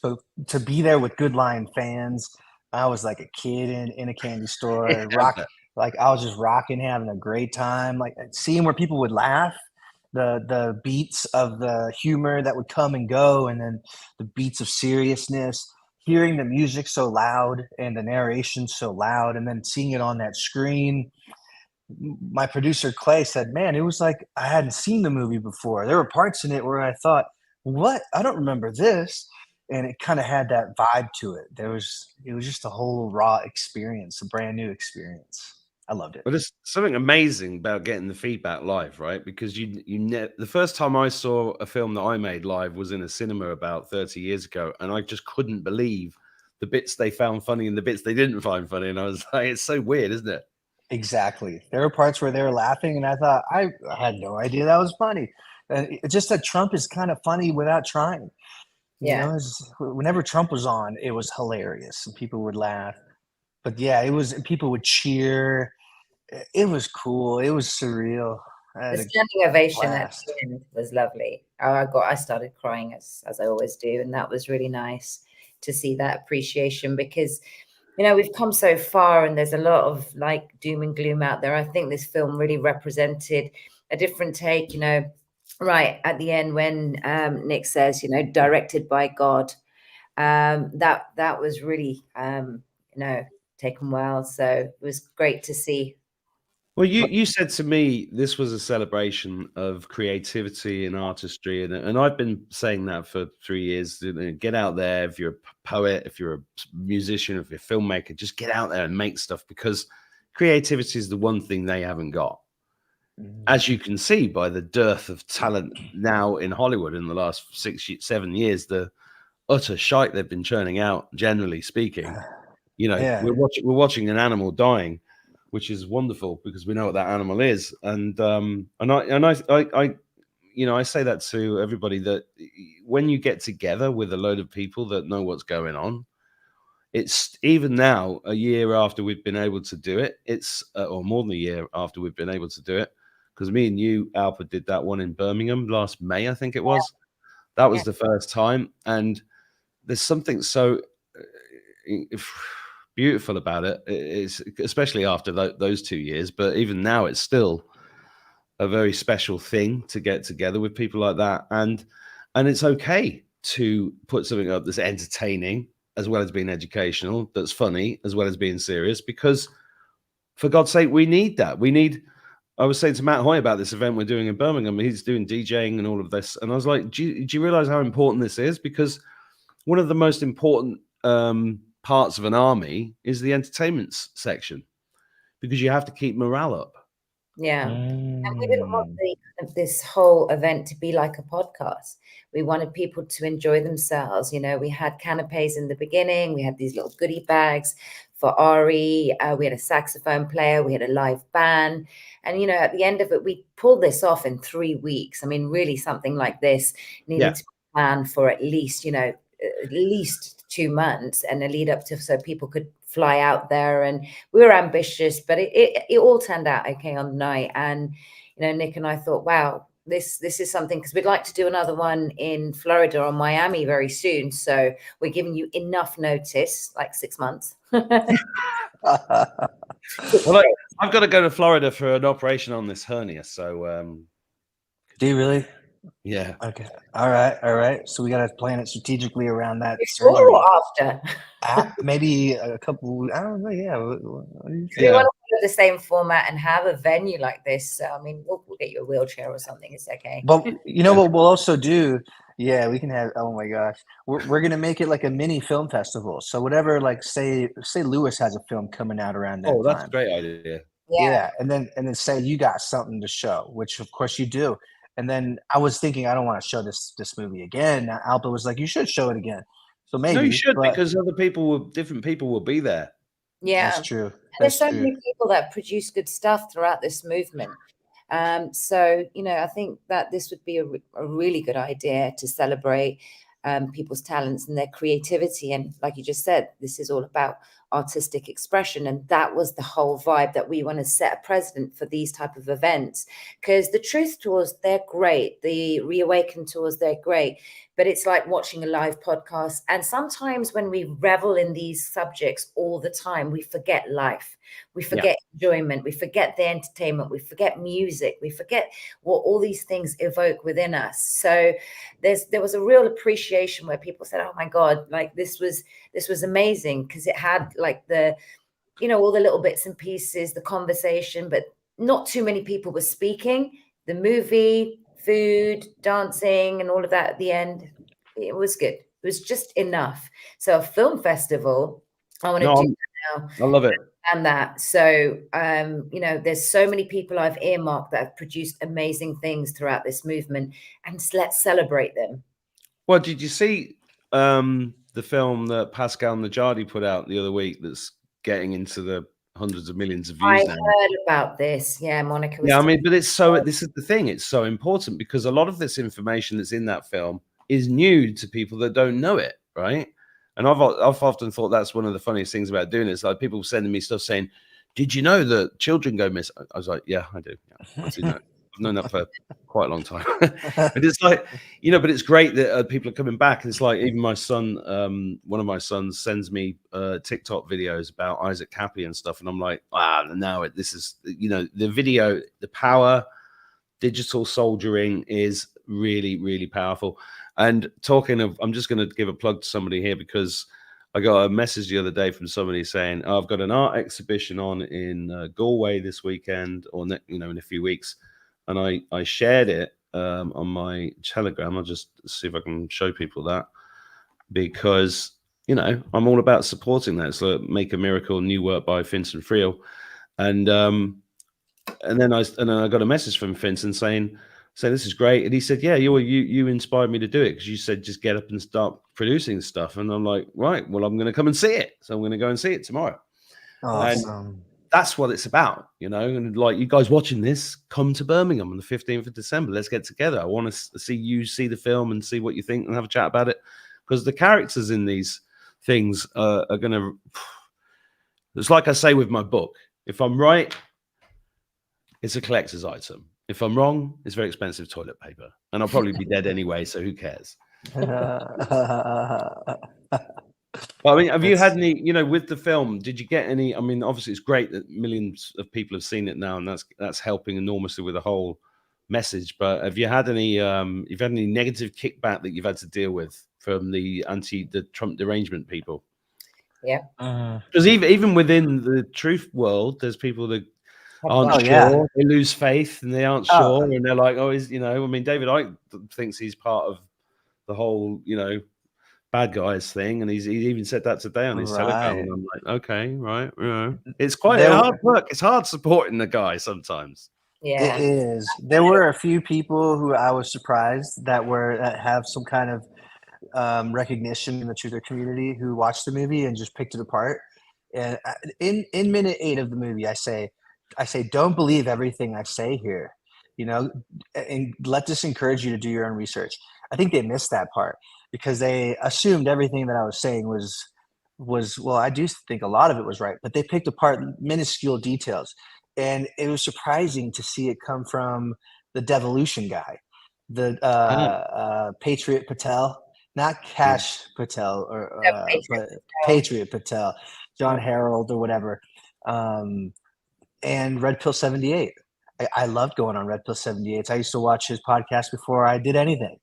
So to be there with Good Lion fans, I was like a kid in a candy store, like I was just rocking, having a great time, like seeing where people would laugh, the beats of the humor that would come and go, and then the beats of seriousness. Hearing the music so loud and the narration so loud, and then seeing it on that screen. My producer Clay said, man, it was like I hadn't seen the movie before. There were parts in it where I thought, what? I don't remember this. And it kind of had that vibe to it. It was just a whole raw experience, a brand new experience. I loved it. But there's something amazing about getting the feedback live, right? Because the first time I saw a film that I made live was in a cinema about 30 years ago, and I just couldn't believe the bits they found funny and the bits they didn't find funny. And I was like, it's so weird, isn't it? Exactly. There were parts where they were laughing, and I thought, I had no idea that was funny. It's just that Trump is kind of funny without trying. You know, whenever Trump was on, it was hilarious, and people would laugh. But yeah, people would cheer. It was cool. It was surreal. The standing ovation at the end was lovely. I started crying as I always do, and that was really nice to see that appreciation because, you know, we've come so far, and there's a lot of like doom and gloom out there. I think this film really represented a different take. You know, right at the end when Nick says, you know, directed by God, that was really you know, taken well. So it was great to see. Well, you said to me this was a celebration of creativity and artistry, and I've been saying that for 3 years. Get out there if you're a poet, if you're a musician, if you're a filmmaker, just get out there and make stuff because creativity is the one thing they haven't got. As you can see by the dearth of talent now in Hollywood in the last 7 years, the utter shite they've been churning out, generally speaking. You know, we're watching an animal dying, which is wonderful because we know what that animal is. And I you know, I say that to everybody that when you get together with a load of people that know what's going on, it's even now a year after we've been able to do it. It's or more than a year after we've been able to do it because me and you, Alpa, did that one in Birmingham last May, I think it was. That was the first time, and there's something so beautiful about it. It's especially after those 2 years, but even now it's still a very special thing to get together with people like that, and it's okay to put something up that's entertaining as well as being educational, that's funny as well as being serious, because for God's sake, we need that. I was saying to Matt Hoy about this event we're doing in Birmingham. He's doing DJing and all of this. And I was like, do you realize how important this is? Because one of the most important parts of an army is the entertainment section, because you have to keep morale up. Yeah. And we didn't want this whole event to be like a podcast. We wanted people to enjoy themselves. You know, we had canapes in the beginning. We had these little goodie bags for Ari. We had a saxophone player. We had a live band. And, you know, at the end of it, we pulled this off in 3 weeks. I mean, really something like this needed to plan for at least, you know, at least 2 months and a lead up to, so people could fly out there. And we were ambitious, but it all turned out okay on the night. And, you know, Nick and I thought, wow, this is something, because we'd like to do another one in Florida or Miami very soon. So we're giving you enough notice, like 6 months. Well, I've got to go to Florida for an operation on this hernia. So, do you really? Yeah. Okay. All right. So we got to plan it strategically around that. Before or after? Maybe a couple. I don't know. Yeah. We want to follow the same format and have a venue like this. So, I mean, we'll get you a wheelchair or something. It's okay. But you know what we'll also do? Yeah, we can have. Oh my gosh, we're gonna make it like a mini film festival. So whatever, like say Lewis has a film coming out around that time. That's a great idea. Yeah, and then say you got something to show, which of course you do. And then I was thinking, I don't want to show this movie again. Now, Alpa was like, you should show it again. So maybe. No, you should, because different people will be there. Yeah, that's true. There's so many people that produce good stuff throughout this movement. So, you know, I think that this would be a really good idea to celebrate people's talents and their creativity. And like you just said, this is all about artistic expression. And that was the whole vibe, that we want to set a precedent for these type of events, because the Truth tours, they're great. The Reawaken tours, they're great. But it's like watching a live podcast. And sometimes when we revel in these subjects all the time, we forget life. We forget enjoyment. We forget the entertainment. We forget music. We forget what all these things evoke within us. So there was a real appreciation where people said, oh my God, like this was amazing, because it had like the, you know, all the little bits and pieces, the conversation, but not too many people were speaking. The movie, food, dancing, and all of that at the end, it was good. It was just enough. So a film festival, I want to do that now. I love it. And that. So, you know, there's so many people I've earmarked that have produced amazing things throughout this movement, and let's celebrate them. Well, did you see the film that Pascal Najadi put out the other week that's getting into the hundreds of millions of views now? I heard about this. Yeah, Monica was I mean, but this is the thing. It's so important, because a lot of this information that's in that film is new to people that don't know it, right? And I've often thought that's one of the funniest things about doing it. It's like people sending me stuff saying, did you know that children go missing? I was like, yeah, I do. Yeah, I do know. I've known that for quite a long time. But it's like, you know, but it's great that people are coming back. And it's like, even my son, one of my sons sends me TikTok videos about Isaac Cappy and stuff. And I'm like, now this is, you know, the video, the power, digital soldiering is really, really powerful. And talking of, I'm just going to give a plug to somebody here, because I got a message the other day from somebody saying, oh, I've got an art exhibition on in Galway this weekend, or in a few weeks. And I shared it on my Telegram. I'll just see if I can show people that, because, you know, I'm all about supporting that. So Make a Miracle, new work by Vincent Friel. And then I got a message from Vincent saying, this is great. And he said, yeah, you inspired me to do it, because you said just get up and start producing stuff. And I'm like, right, well, I'm going to come and see it. So I'm going to go and see it tomorrow. Awesome. And that's what it's about, you know. And like, you guys watching this, come to Birmingham on the 15th of December. Let's get together. I want to see you see the film and see what you think and have a chat about it, because the characters in these things are going to, it's like I say with my book, if I'm right, it's a collector's item. If I'm wrong, it's very expensive toilet paper, and I'll probably be dead anyway, so who cares? Well, I mean, have you had any, you know, with the film, did you get any, I mean, obviously it's great that millions of people have seen it now, and that's helping enormously with the whole message, but have you had any negative kickback that you've had to deal with from the Trump derangement people. Yeah. Because even within the truth world, there's people that aren't Oh, sure. yeah. They lose faith and they aren't sure, and they're like, oh, is I mean, David Icke thinks he's part of the whole, bad guys thing, and he even said that today on his Telegram, and I'm like, okay, right, it's quite hard work. It's hard supporting the guy sometimes. Yeah, it is. There were a few people who I was surprised that have some kind of recognition in the truther community who watched the movie and just picked it apart. And in minute 8 of the movie, I say, don't believe everything I say here, and let this encourage you to do your own research. I think they missed that part because they assumed everything that I was saying was well, I do think a lot of it was right, but they picked apart minuscule details, and it was surprising to see it come from the devolution guy, the Patriot Patel. Not Cash Patel, but Patriot Patel, John Harold or whatever, and Red Pill 78. I loved going on Red Pill 78. I used to watch his podcast before I did anything.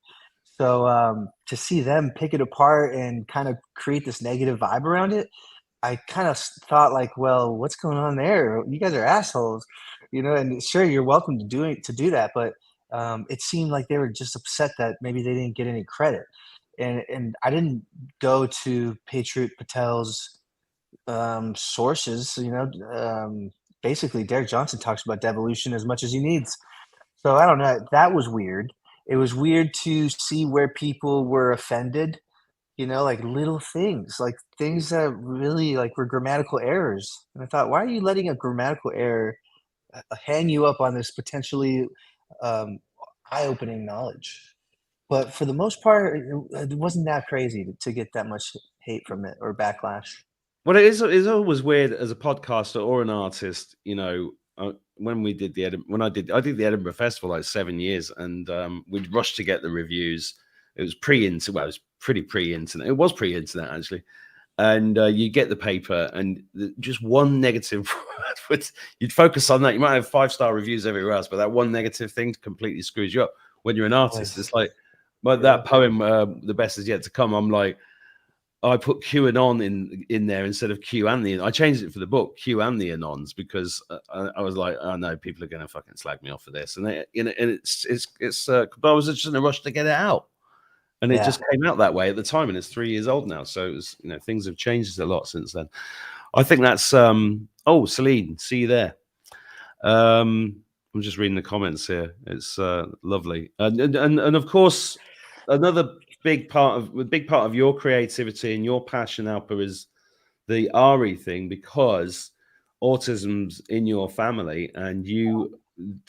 So to see them pick it apart and kind of create this negative vibe around it, I kind of thought like, well, what's going on there? You guys are assholes, and sure, you're welcome to do that. But it seemed like they were just upset that maybe they didn't get any credit. And I didn't go to Patriot Patel's sources. Basically, Derek Johnson talks about devolution as much as he needs. So I don't know. That was weird. It was weird to see where people were offended. Like little things, like things that really were grammatical errors. And I thought, why are you letting a grammatical error hang you up on this potentially eye-opening knowledge? But for the most part, it wasn't that crazy to get that much hate from it or backlash. Well, it's always weird as a podcaster or an artist, when we did I did the Edinburgh Festival like 7 years, and we'd rush to get the reviews. It was pre-internet. Well, it was pretty pre-internet. It was pre-internet actually, and you get the paper, and just one negative word, you'd focus on that. You might have 5-star reviews everywhere else, but that one negative thing completely screws you up. When you're an artist, it's like, but that poem, The Best Is Yet to Come, I'm like, I put Q and on in there instead of Q and the. I changed it for the book, Q and the Anons, because I was like, oh no, people are going to fucking slag me off for this, and it's. But I was just in a rush to get it out, and it just came out that way at the time, and it's 3 years old now, so it was, things have changed a lot since then. I think that's oh, Celine, see you there. I'm just reading the comments here. It's lovely, and of course, another big part of your creativity and your passion, Alpa, is the Ari thing, because autism's in your family, and you.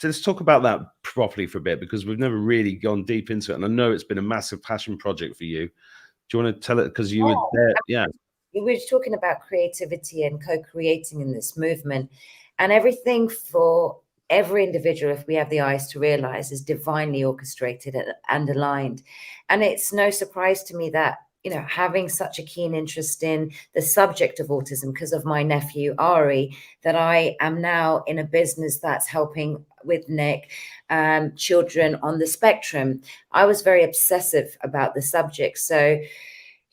Let's talk about that properly for a bit, because we've never really gone deep into it, and I know it's been a massive passion project for you. Do you want to tell it, because you were there? Yeah, we were talking about creativity and co-creating in this movement, and everything for every individual, if we have the eyes to realize, is divinely orchestrated and aligned. And it's no surprise to me that, having such a keen interest in the subject of autism because of my nephew, Ari, that I am now in a business that's helping with Nick, children on the spectrum. I was very obsessive about the subject. So,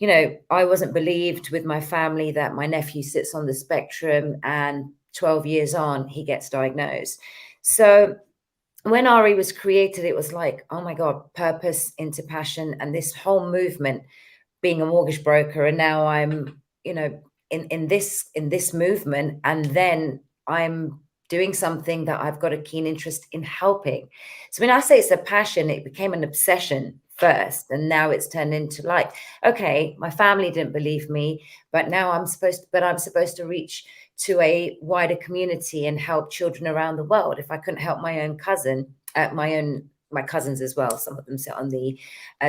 I wasn't believed with my family that my nephew sits on the spectrum, and 12 years on, he gets diagnosed. So when Ari was created, it was like, oh my God, purpose into passion, and this whole movement, being a mortgage broker. And now I'm, in this movement, and then I'm doing something that I've got a keen interest in helping. So when I say it's a passion, it became an obsession first, and now it's turned into like, okay, my family didn't believe me, but now I'm supposed to reach to a wider community and help children around the world. If I couldn't help my own cousin, my cousins as well, some of them sit on the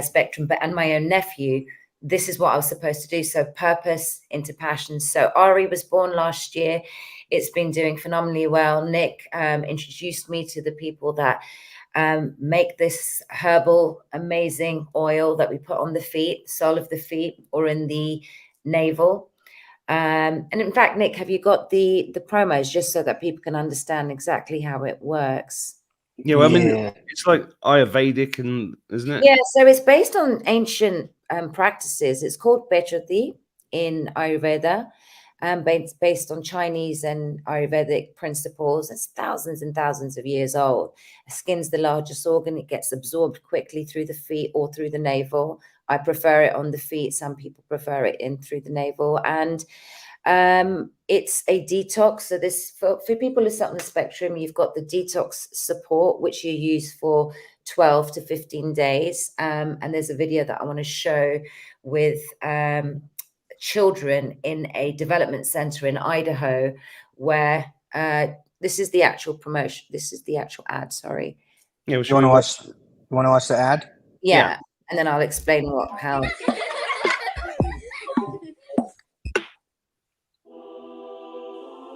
spectrum, and my own nephew, this is what I was supposed to do. So purpose into passion. So Ari was born last year. It's been doing phenomenally well. Nick introduced me to the people that make this herbal, amazing oil that we put on the feet, sole of the feet, or in the navel. And in fact, Nick, have you got the promos, just so that people can understand exactly how it works? Yeah, well, I mean, it's like Ayurvedic, and isn't it? Yeah, so it's based on ancient practices. It's called Bitchute in Ayurveda, based on Chinese and Ayurvedic principles. It's thousands and thousands of years old. Skin's the largest organ. It gets absorbed quickly through the feet or through the navel. I prefer it on the feet. Some people prefer it in through the navel. And it's a detox. So this for people who sit on the spectrum, you've got the detox support, which you use for 12 to 15 days. And there's a video that I want to show with children in a development center in Idaho, where this is the actual promotion. This is the actual ad. Sorry. Yeah, You want to watch? You want to watch the ad? Yeah. And then I'll explain how.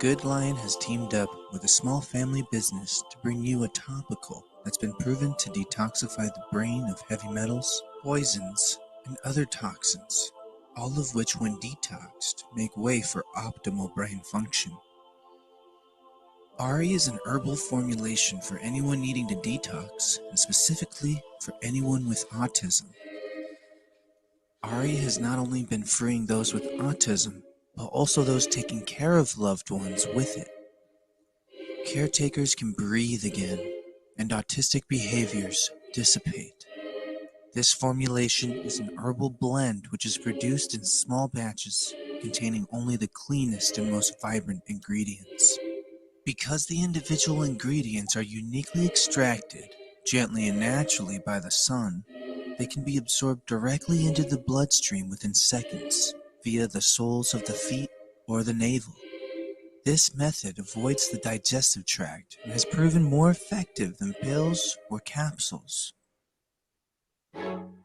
Good Lion has teamed up with a small family business to bring you a topical that's been proven to detoxify the brain of heavy metals, poisons, and other toxins, all of which, when detoxed, make way for optimal brain function. Ari is an herbal formulation for anyone needing to detox, and specifically for anyone with autism. Ari has not only been freeing those with autism, but also those taking care of loved ones with it. Caretakers can breathe again, and autistic behaviors dissipate. This formulation is an herbal blend which is produced in small batches, containing only the cleanest and most vibrant ingredients. Because the individual ingredients are uniquely extracted, gently and naturally by the sun, they can be absorbed directly into the bloodstream within seconds, via the soles of the feet or the navel. This method avoids the digestive tract and has proven more effective than pills or capsules.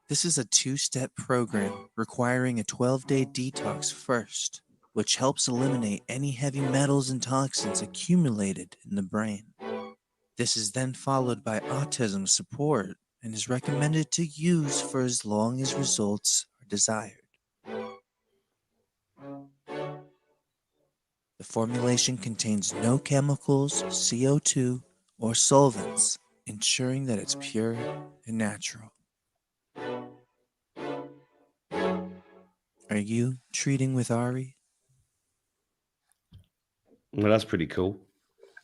This is a two-step program requiring a 12-day detox first, which helps eliminate any heavy metals and toxins accumulated in the brain. This is then followed by autism support and is recommended to use for as long as results are desired. The formulation contains no chemicals, CO2, or solvents, ensuring that it's pure and natural. Are you treating with Ari? Well, that's pretty cool.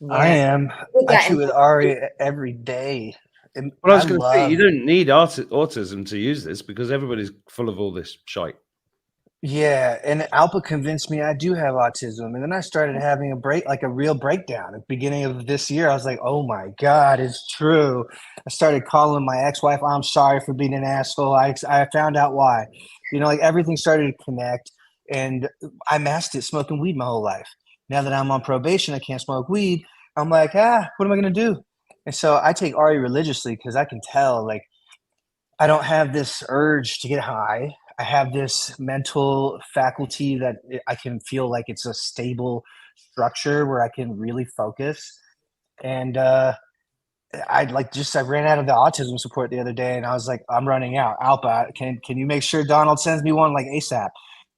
I am. I treat with Ari every day. And Well, I was going to say, you don't need autism to use this because everybody's full of all this shite. Yeah, and Alpa convinced me I do have autism, and then I started having a real breakdown at the beginning of this year. I was like, "Oh my God, it's true." I started calling my ex-wife, "I'm sorry for being an asshole." I found out why. Like everything started to connect, and I masked it smoking weed my whole life. Now that I'm on probation, I can't smoke weed. I'm like, what am I gonna do? And so I take Ari religiously because I can tell, like, I don't have this urge to get high. I have this mental faculty that I can feel like it's a stable structure where I can really focus. And I ran out of the autism support the other day, and I was like, I'm running out. Alpa, can you make sure Donald sends me one like ASAP?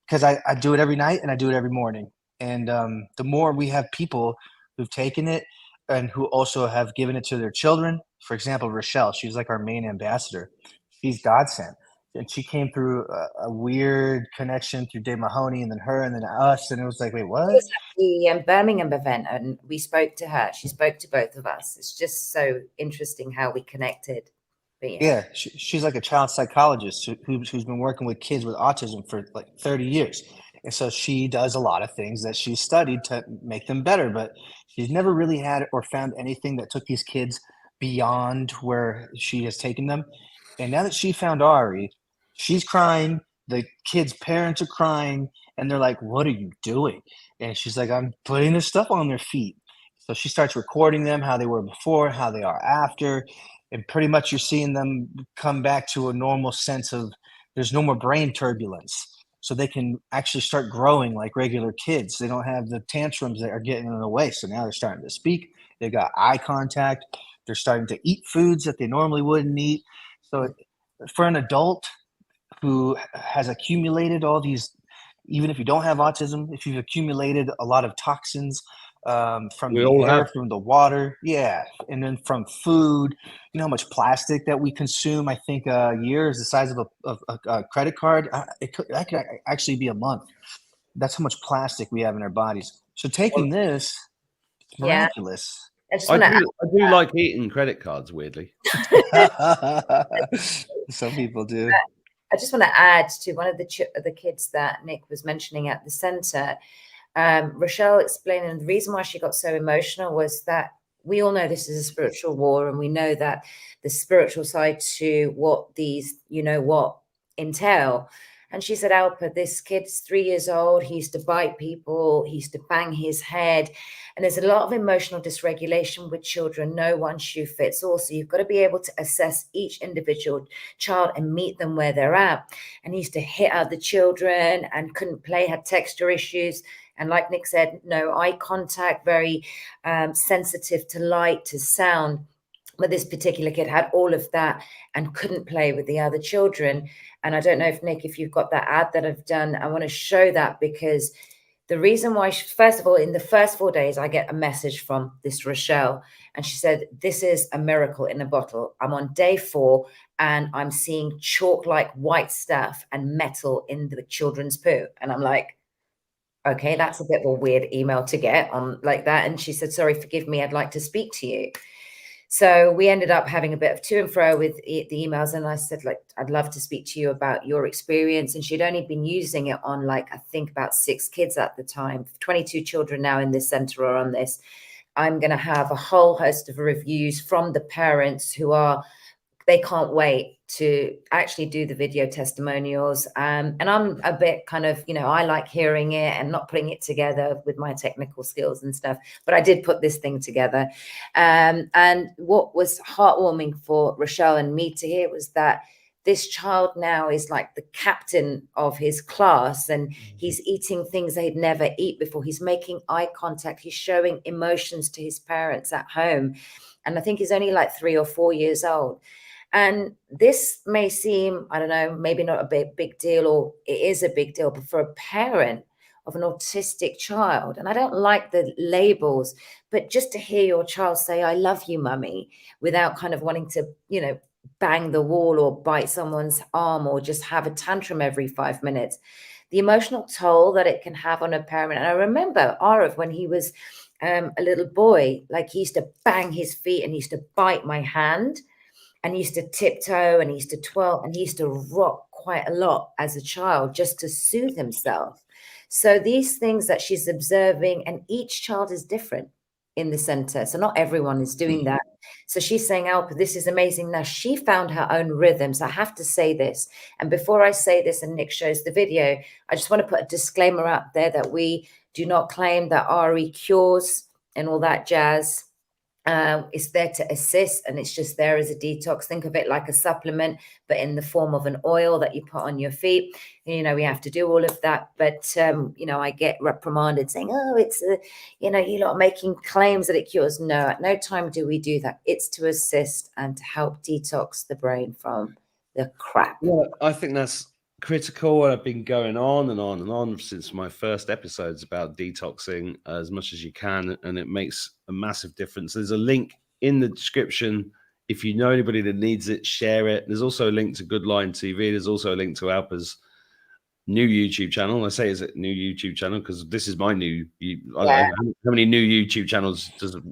Because I do it every night and I do it every morning. And the more we have people who've taken it and who also have given it to their children, for example, Rochelle, she's like our main ambassador. She's godsend. And she came through a weird connection through Dave Mahoney, and then her, and then us. And it was like, wait, what? It was at the Birmingham event, and we spoke to her. She spoke to both of us. It's just so interesting how we connected. But Yeah, she's like a child psychologist who's been working with kids with autism for like 30 years. And so she does a lot of things that she's studied to make them better, but she's never really had or found anything that took these kids beyond where she has taken them. And now that she found Ari, she's crying. The kids' parents are crying, and they're like, "What are you doing?" And she's like, "I'm putting this stuff on their feet." So she starts recording them, how they were before, how they are after. And pretty much you're seeing them come back to a normal sense of there's no more brain turbulence. So they can actually start growing like regular kids. They don't have the tantrums that are getting in the way. So now they're starting to speak. They've got eye contact. They're starting to eat foods that they normally wouldn't eat. So for an adult who has accumulated all these, even if you don't have autism, if you've accumulated a lot of toxins, from We the all air, have. from the water, yeah, and then from food. You know how much plastic that we consume? I think a year is the size of a credit card. That could actually be a month. That's how much plastic we have in our bodies. So taking this, Yeah. miraculous. I just I want to do like eating credit cards, weirdly. Some people do. I just want to add to one of the kids that Nick was mentioning at the center. Rochelle explaining the reason why she got so emotional was that we all know this is a spiritual war, and we know that the spiritual side to what these, entail. And she said, Alpa, this kid's 3 years old. He used to bite people. He used to bang his head. And there's a lot of emotional dysregulation with children. No one shoe fits all. So you've got to be able to assess each individual child and meet them where they're at. And he used to hit other children and couldn't play, had texture issues. And like Nick said, no eye contact, very sensitive to light, to sound. But this particular kid had all of that and couldn't play with the other children. And I don't know if, Nick, if you've got that ad that I've done, I want to show that, because the reason why, first of all, in the first 4 days, I get a message from this Rochelle, and she said, this is a miracle in a bottle. I'm on day 4 and I'm seeing chalk-like white stuff and metal in the children's poo. And I'm like, okay, that's a bit of a weird email to get on like that. And she said, sorry, forgive me, I'd like to speak to you. So we ended up having a bit of to and fro with the emails. And I said, like, I'd love to speak to you about your experience. And she'd only been using it on, like, I think about 6 kids at the time. 22 children now in this center are on this. I'm going to have a whole host of reviews from the parents who are, they can't wait to actually do the video testimonials. And I'm a bit kind of, I like hearing it and not putting it together with my technical skills and stuff, but I did put this thing together. And what was heartwarming for Rochelle and me to hear was that this child now is like the captain of his class, and he's eating things they'd never eat before. He's making eye contact. He's showing emotions to his parents at home. And I think he's only like 3 or 4 years old. And this may seem, I don't know, maybe not a big deal, or it is a big deal, but for a parent of an autistic child, and I don't like the labels, but just to hear your child say, I love you, mummy, without kind of wanting to, bang the wall or bite someone's arm or just have a tantrum every 5 minutes, the emotional toll that it can have on a parent. And I remember Arav, when he was a little boy, like he used to bang his feet and he used to bite my hand. And he used to tiptoe and he used to twirl and he used to rock quite a lot as a child just to soothe himself. So these things that she's observing, and each child is different in the center. So not everyone is doing that. So she's saying, Alpa, this is amazing. Now she found her own rhythms. I have to say this. And before I say this and Nick shows the video, I just want to put a disclaimer out there that we do not claim that RE cures and all that jazz. It's there to assist, and it's just there as a detox. Think of it like a supplement, but in the form of an oil that you put on your feet. We have to do all of that. But, I get reprimanded saying, oh, it's, you lot making claims that it cures. No, at no time do we do that. It's to assist and to help detox the brain from the crap. Yeah, I think that's critical. I've been going on and on and on since my first episodes about detoxing as much as you can, and it makes a massive difference. There's a link in the description. If you know anybody that needs it, share it. There's also a link to Good Line TV. There's also a link to Alpa's new YouTube channel. I say is it new YouTube channel because this is my new. I don't know, how many new YouTube channels does it?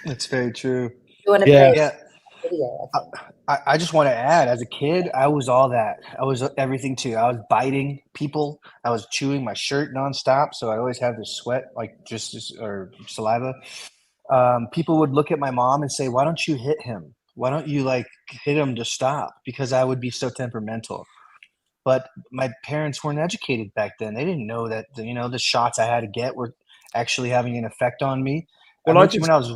That's very true. You want to play? Yeah. I just want to add, as a kid, I was all that. I was everything too. I was biting people. I was chewing my shirt nonstop, so I always had this sweat, or saliva. People would look at my mom and say, "Why don't you hit him? Why don't you hit him to stop?" Because I would be so temperamental. But my parents weren't educated back then. They didn't know that the shots I had to get were actually having an effect on me. Well, when I was.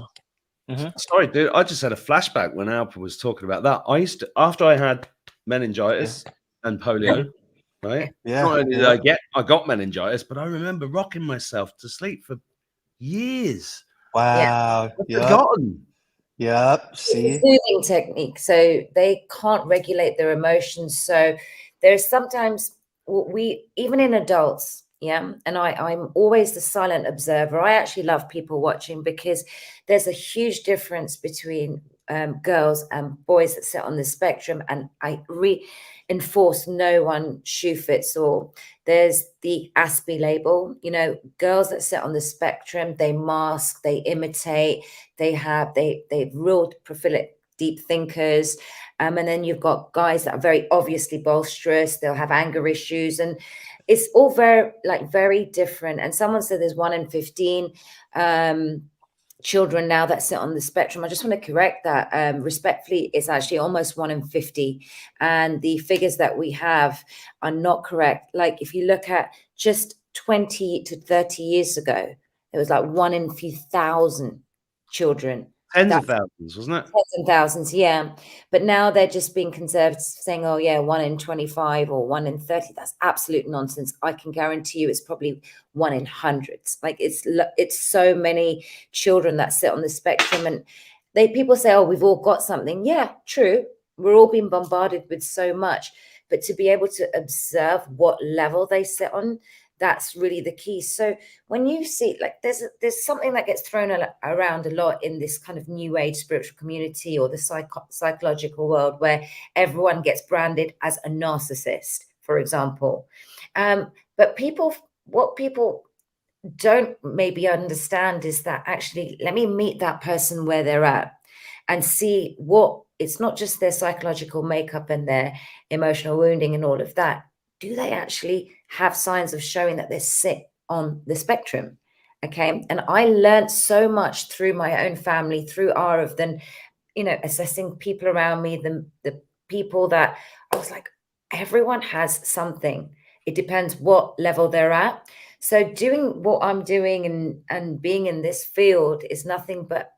Sorry, dude. I just had a flashback when Alpa was talking about that. I used to, after I had meningitis and polio, right? Yeah. Not only did I got meningitis, but I remember rocking myself to sleep for years. Wow. I've forgotten. Yep. See, it's a soothing technique, so they can't regulate their emotions. So there's sometimes even in adults, Yeah. And I'm always the silent observer. I actually love people watching because there's a huge difference between girls and boys that sit on the spectrum. And I reinforce no one shoe fits all. There's the Aspie label, you know, girls that sit on the spectrum, they mask, they imitate, they've real prolific deep thinkers. And then you've got guys that are very obviously boisterous, they'll have anger issues, and it's all very different. And someone said there's 1 in 15 children now that sit on the spectrum. I just want to correct that respectfully. It's actually almost 1 in 50. And the figures that we have are not correct. Like if you look at just 20 to 30 years ago, it was like 1 in a few thousand children. Tens of thousands, wasn't it? Tens and thousands, yeah. But now they're just being conservative, saying, oh, yeah, 1 in 25 or 1 in 30. That's absolute nonsense. I can guarantee you it's probably 1 in hundreds. Like it's so many children that sit on the spectrum. And people say, oh, we've all got something. Yeah, true. We're all being bombarded with so much. But to be able to observe what level they sit on, that's really the key. So when you see, like, there's something that gets thrown around a lot in this kind of new age spiritual community or the psychological world, where everyone gets branded as a narcissist, for example. But what people don't maybe understand is that actually, let me meet that person where they're at and see what, it's not just their psychological makeup and their emotional wounding and all of that. Do they actually have signs of showing that they sit on the spectrum? Okay. And I learned so much through my own family, through Arav, then, you know, assessing people around me, the people that I was like, everyone has something. It depends what level they're at. So doing what I'm doing and being in this field is nothing but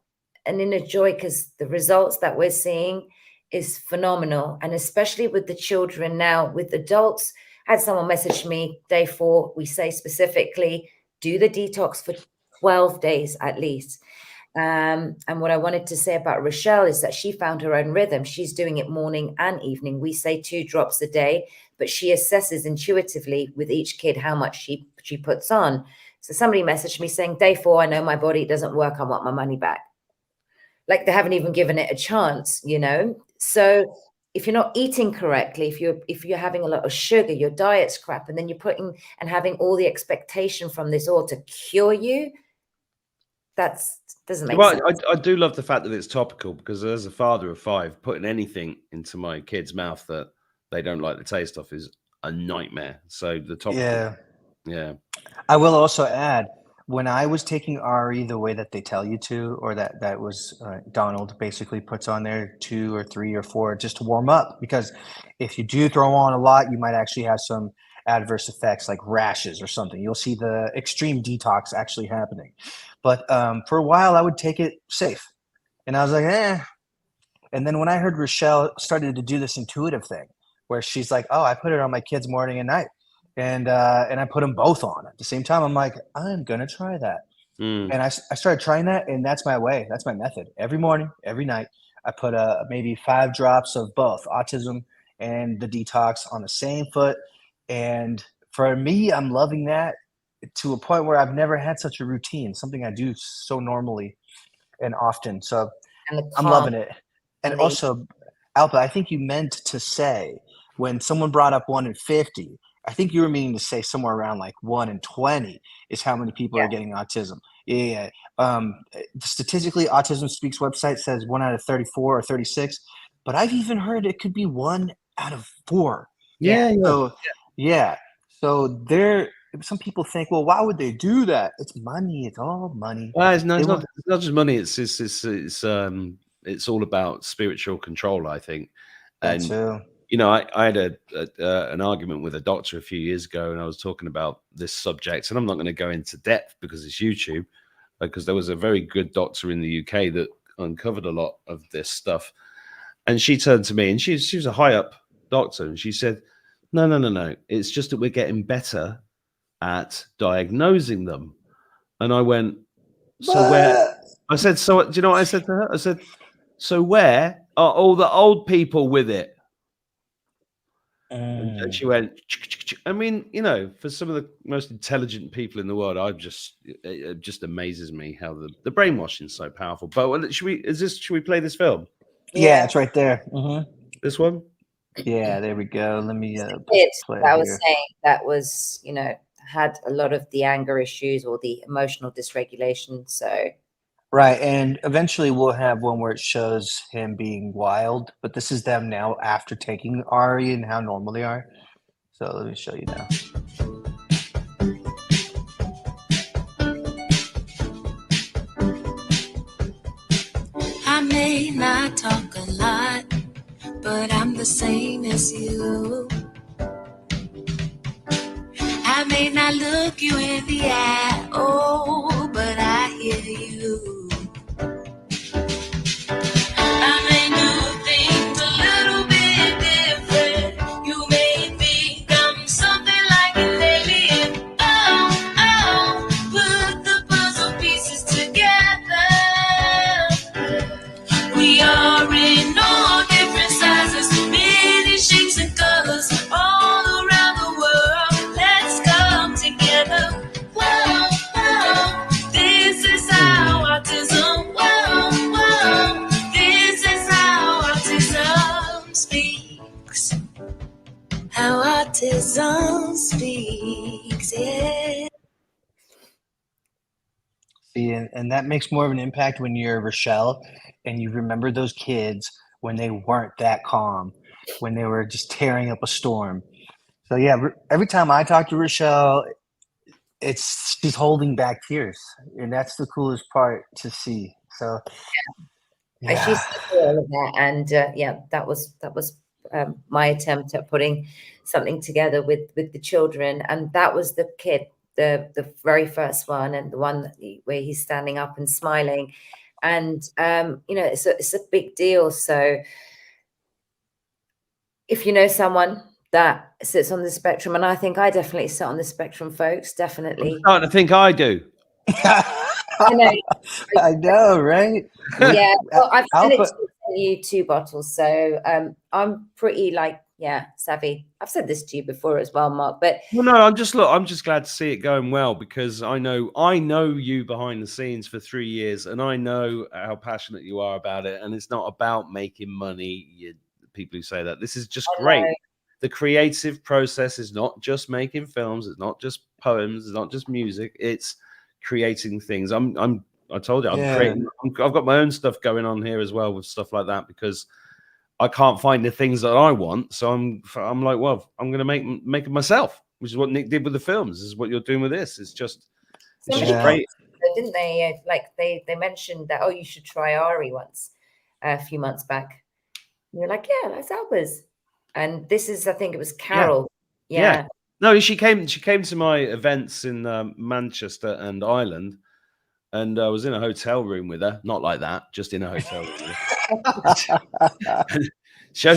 an inner joy, because the results that we're seeing is phenomenal. And especially with the children now, with adults, I had someone message me day 4, we say specifically, do the detox for 12 days at least. And what I wanted to say about Rochelle is that she found her own rhythm. She's doing it morning and evening. We say 2 drops a day, but she assesses intuitively with each kid how much she puts on. So somebody messaged me saying, day 4, I know my body doesn't work. I want my money back. Like they haven't even given it a chance, you know? So if you're not eating correctly, if you're having a lot of sugar, your diet's crap, and then you're putting and having all the expectation from this all to cure you, that doesn't make sense. I do love the fact that it's topical, because as a father of 5, putting anything into my kid's mouth that they don't like the taste of is a nightmare. So the topical, yeah. I will also add, when I was taking Ari the way that they tell you to, or that was Donald basically puts on there 2 or 3 or 4 just to warm up, because if you do throw on a lot, you might actually have some adverse effects like rashes or something. You'll see the extreme detox actually happening. But for a while, I would take it safe, and I was like, eh. And then when I heard Rochelle started to do this intuitive thing, where she's like, oh, I put it on my kids morning and night. And I put them both on at the same time. I'm like, I'm going to try that. And I started trying that, and that's my way. That's my method. Every morning, every night, I put maybe 5 drops of both autism and the detox on the same foot. And for me, I'm loving that to a point where I've never had such a routine, something I do so normally and often. So I'm loving it. And also, Alpa, I think you meant to say, when someone brought up 1 in 50, I think you were meaning to say somewhere around like 1 in 20 is how many people are getting autism. Yeah. Statistically, Autism Speaks website says 1 out of 34 or 36, but I've even heard it could be 1 out of 4. Yeah. So, yeah. So some people think, well, why would they do that? It's money. It's all money. Well, it's not just money. It's all about spiritual control, I think. And too. You know, I had an argument with a doctor a few years ago, and I was talking about this subject, and I'm not going to go into depth because it's YouTube, because there was a very good doctor in the UK that uncovered a lot of this stuff. And she turned to me, and she was a high up doctor, and she said, no. It's just that we're getting better at diagnosing them. And I went, so where? I said, so do you know what I said to her? I said, so where are all the old people with it? And she went, I mean, you know, for some of the most intelligent people in the world, it just amazes me how the brainwashing is so powerful. But should we play this film? Yeah, it's right there. This one? Yeah, there we go. Let me play I it was here. saying that was, you know, had a lot of the anger issues or the emotional dysregulation. So Right, and eventually we'll have one where it shows him being wild, but this is them now after taking Ari and how normal they are. So let me show you now. I may not talk a lot, but I'm the same as you. I may not look you in the eye, oh, but I hear you. I may do things a little bit different. You may think I'm something like an alien. Oh, oh, put the puzzle pieces together. We are in all different sizes, many shapes and colors, all around the world. Let's come together. Whoa, whoa, this is how autism. Whoa, whoa, this is how autism speaks. How autism speaks, yeah. See, and that makes more of an impact when you're Rochelle and you remember those kids when they weren't that calm, when they were just tearing up a storm. So yeah, every time I talk to Rochelle, she's holding back tears, and that's the coolest part to see. So yeah. She said all of that, and yeah, that was my attempt at putting something together with the children, and that was the kid, the very first one, and the one where he's standing up and smiling, and you know, it's a big deal. So if you know someone that sits on the spectrum, and I think I definitely sit on the spectrum, folks, definitely. I'm starting to think I do. I know, right? Yeah, well, I've Alpa, sent you 2 bottles, so I'm pretty savvy. I've said this to you before as well, Mark. But well, no, I'm just glad to see it going well, because I know you behind the scenes for 3 years, and I know how passionate you are about it. And it's not about making money. People who say that, this is just great. The creative process is not just making films. It's not just poems. It's not just music. It's creating things. I told you, I'm creating. I've got my own stuff going on here as well with stuff like that, because I can't find the things that I want. So I'm like, well, I'm going to make it myself, which is what Nick did with the films. This is what you're doing with this. It's just great. Didn't they? They mentioned that, oh, you should try Ari once a few months back. And you're like, yeah, that's Alpa's. And this is, I think it was Carol. Yeah. No, she came to my events in Manchester and Ireland, and I was in a hotel room with her. Not like that, just in a hotel room. She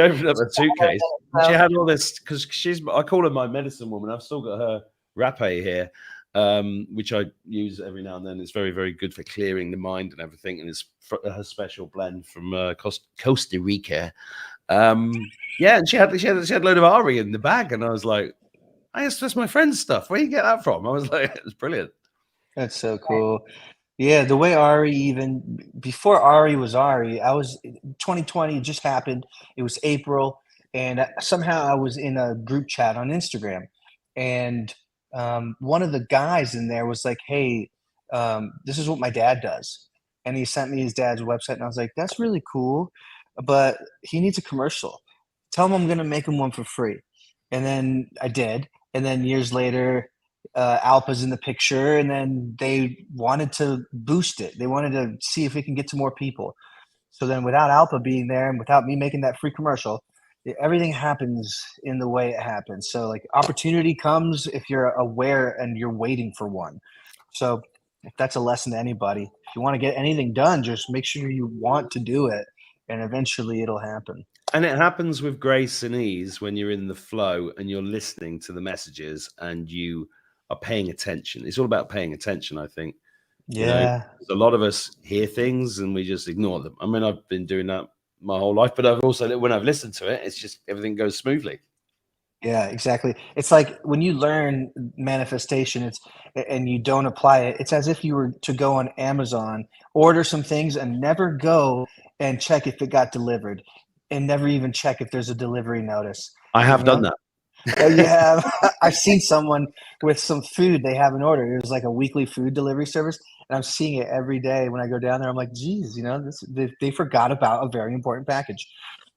opened up a suitcase. She had all this, because I call her my medicine woman. I've still got her rapé here, which I use every now and then. It's very, very good for clearing the mind and everything. And it's her special blend from Costa Rica. Yeah, and she had a load of Ari in the bag, and I was like, I guess that's my friend's stuff. Where do you get that from? I was like, it's brilliant. That's so cool. Yeah, the way Ari, even before Ari was Ari, 2020 just happened. It was April, and somehow I was in a group chat on Instagram, and one of the guys in there was like, hey, this is what my dad does. And he sent me his dad's website, and I was like, that's really cool, but he needs a commercial. Tell him I'm going to make him one for free. And then I did. And then years later, Alpa's in the picture, and then they wanted to boost it. They wanted to see if we can get to more people. So then without Alpa being there and without me making that free commercial, everything happens in the way it happens. So like opportunity comes if you're aware and you're waiting for one. So if that's a lesson to anybody, if you want to get anything done, just make sure you want to do it, and eventually it'll happen. And it happens with grace and ease when you're in the flow and you're listening to the messages and you are paying attention. It's all about paying attention, I think. Yeah. A lot of us hear things and we just ignore them. I mean, I've been doing that my whole life, but I've also, when I've listened to it, it's just everything goes smoothly. Yeah, exactly. It's like when you learn manifestation, and you don't apply it, it's as if you were to go on Amazon, order some things, and never go and check if it got delivered, and never even check if there's a delivery notice. I have done that. You have. I've seen someone with some food they haven't ordered. It was like a weekly food delivery service, and I'm seeing it every day when I go down there. I'm like, geez, they forgot about a very important package.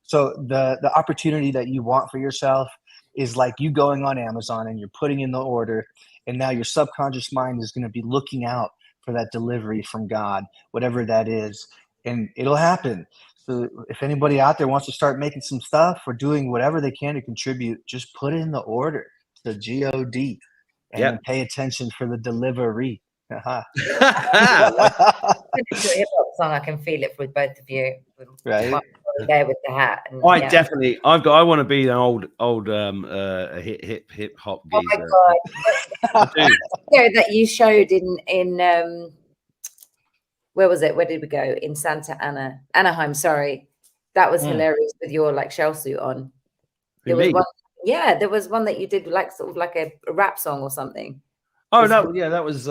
So the opportunity that you want for yourself is like you going on Amazon and you're putting in the order, and now your subconscious mind is going to be looking out for that delivery from God, whatever that is, and it'll happen. So if anybody out there wants to start making some stuff or doing whatever they can to contribute, just put in the order, the GOD, and then pay attention for the delivery. It's a hip hop song. I can feel it with both of you. Right there with the hat. And, Definitely. I want to be an old hip hop geezer. Oh my god! That you showed in where was it? Where did we go? In Anaheim. Sorry, that was hilarious with your like shell suit on. There was one. Yeah, there was one that you did like sort of like a rap song or something. Oh no, yeah, that was.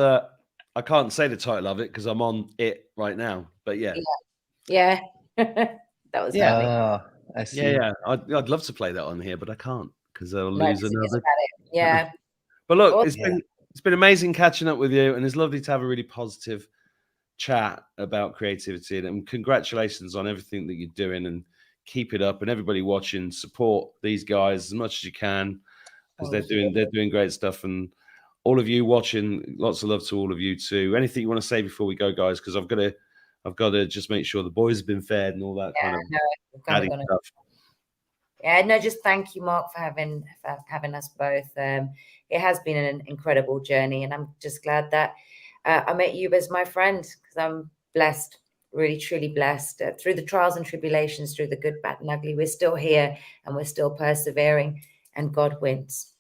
I can't say the title of it because I'm on it right now. But yeah. That was funny. I see. Yeah. I'd love to play that on here, but I can't because I'll lose another. Yeah. But look, it's been amazing catching up with you, and it's lovely to have a really positive chat about creativity. And congratulations on everything that you're doing, and keep it up. And everybody watching, support these guys as much as you can because they're doing great stuff. And all of you watching, lots of love to all of you too. Anything you want to say before we go, guys? Because I've got to just make sure the boys have been fed and all that kind of stuff. Yeah, no, just thank you, Mark, for having us both. It has been an incredible journey, and I'm just glad that I met you as my friend because I'm blessed, really, truly blessed. Through the trials and tribulations, through the good, bad, and ugly, we're still here and we're still persevering, and God wins.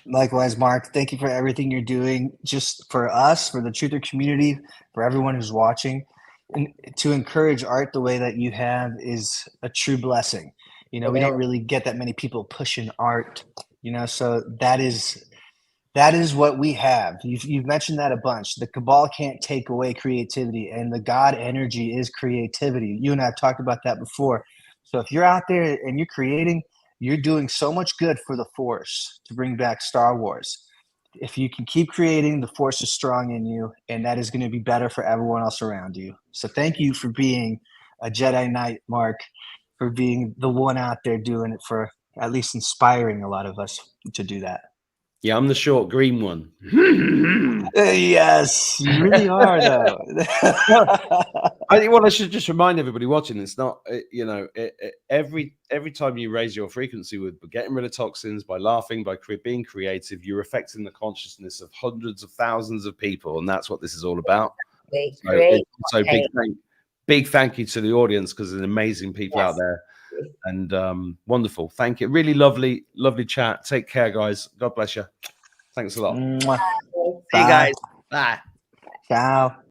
Likewise, Mark. Thank you for everything you're doing, just for us, for the truther community, for everyone who's watching. And to encourage art the way that you have is a true blessing. We don't really get that many people pushing art, so that is what we have. You've mentioned that a bunch. The cabal can't take away creativity, and the God energy is creativity. You and I have talked about that before. So if you're out there and you're creating, you're doing so much good for the Force to bring back Star Wars. If you can keep creating, the Force is strong in you, and that is going to be better for everyone else around you. So thank you for being a Jedi Knight, Mark, for being the one out there doing it, for at least inspiring a lot of us to do that. Yeah, I'm the short green one. Yes, you really are, though. I should just remind everybody watching, it's not, every time you raise your frequency with getting rid of toxins, by laughing, by being creative, you're affecting the consciousness of hundreds of thousands of people, and that's what this is all about. So big thank you to the audience, because there's amazing people out there, and wonderful. Thank you. Really lovely chat. Take care, guys. God bless you. Thanks a lot. Mwah. See you guys. Bye. Ciao.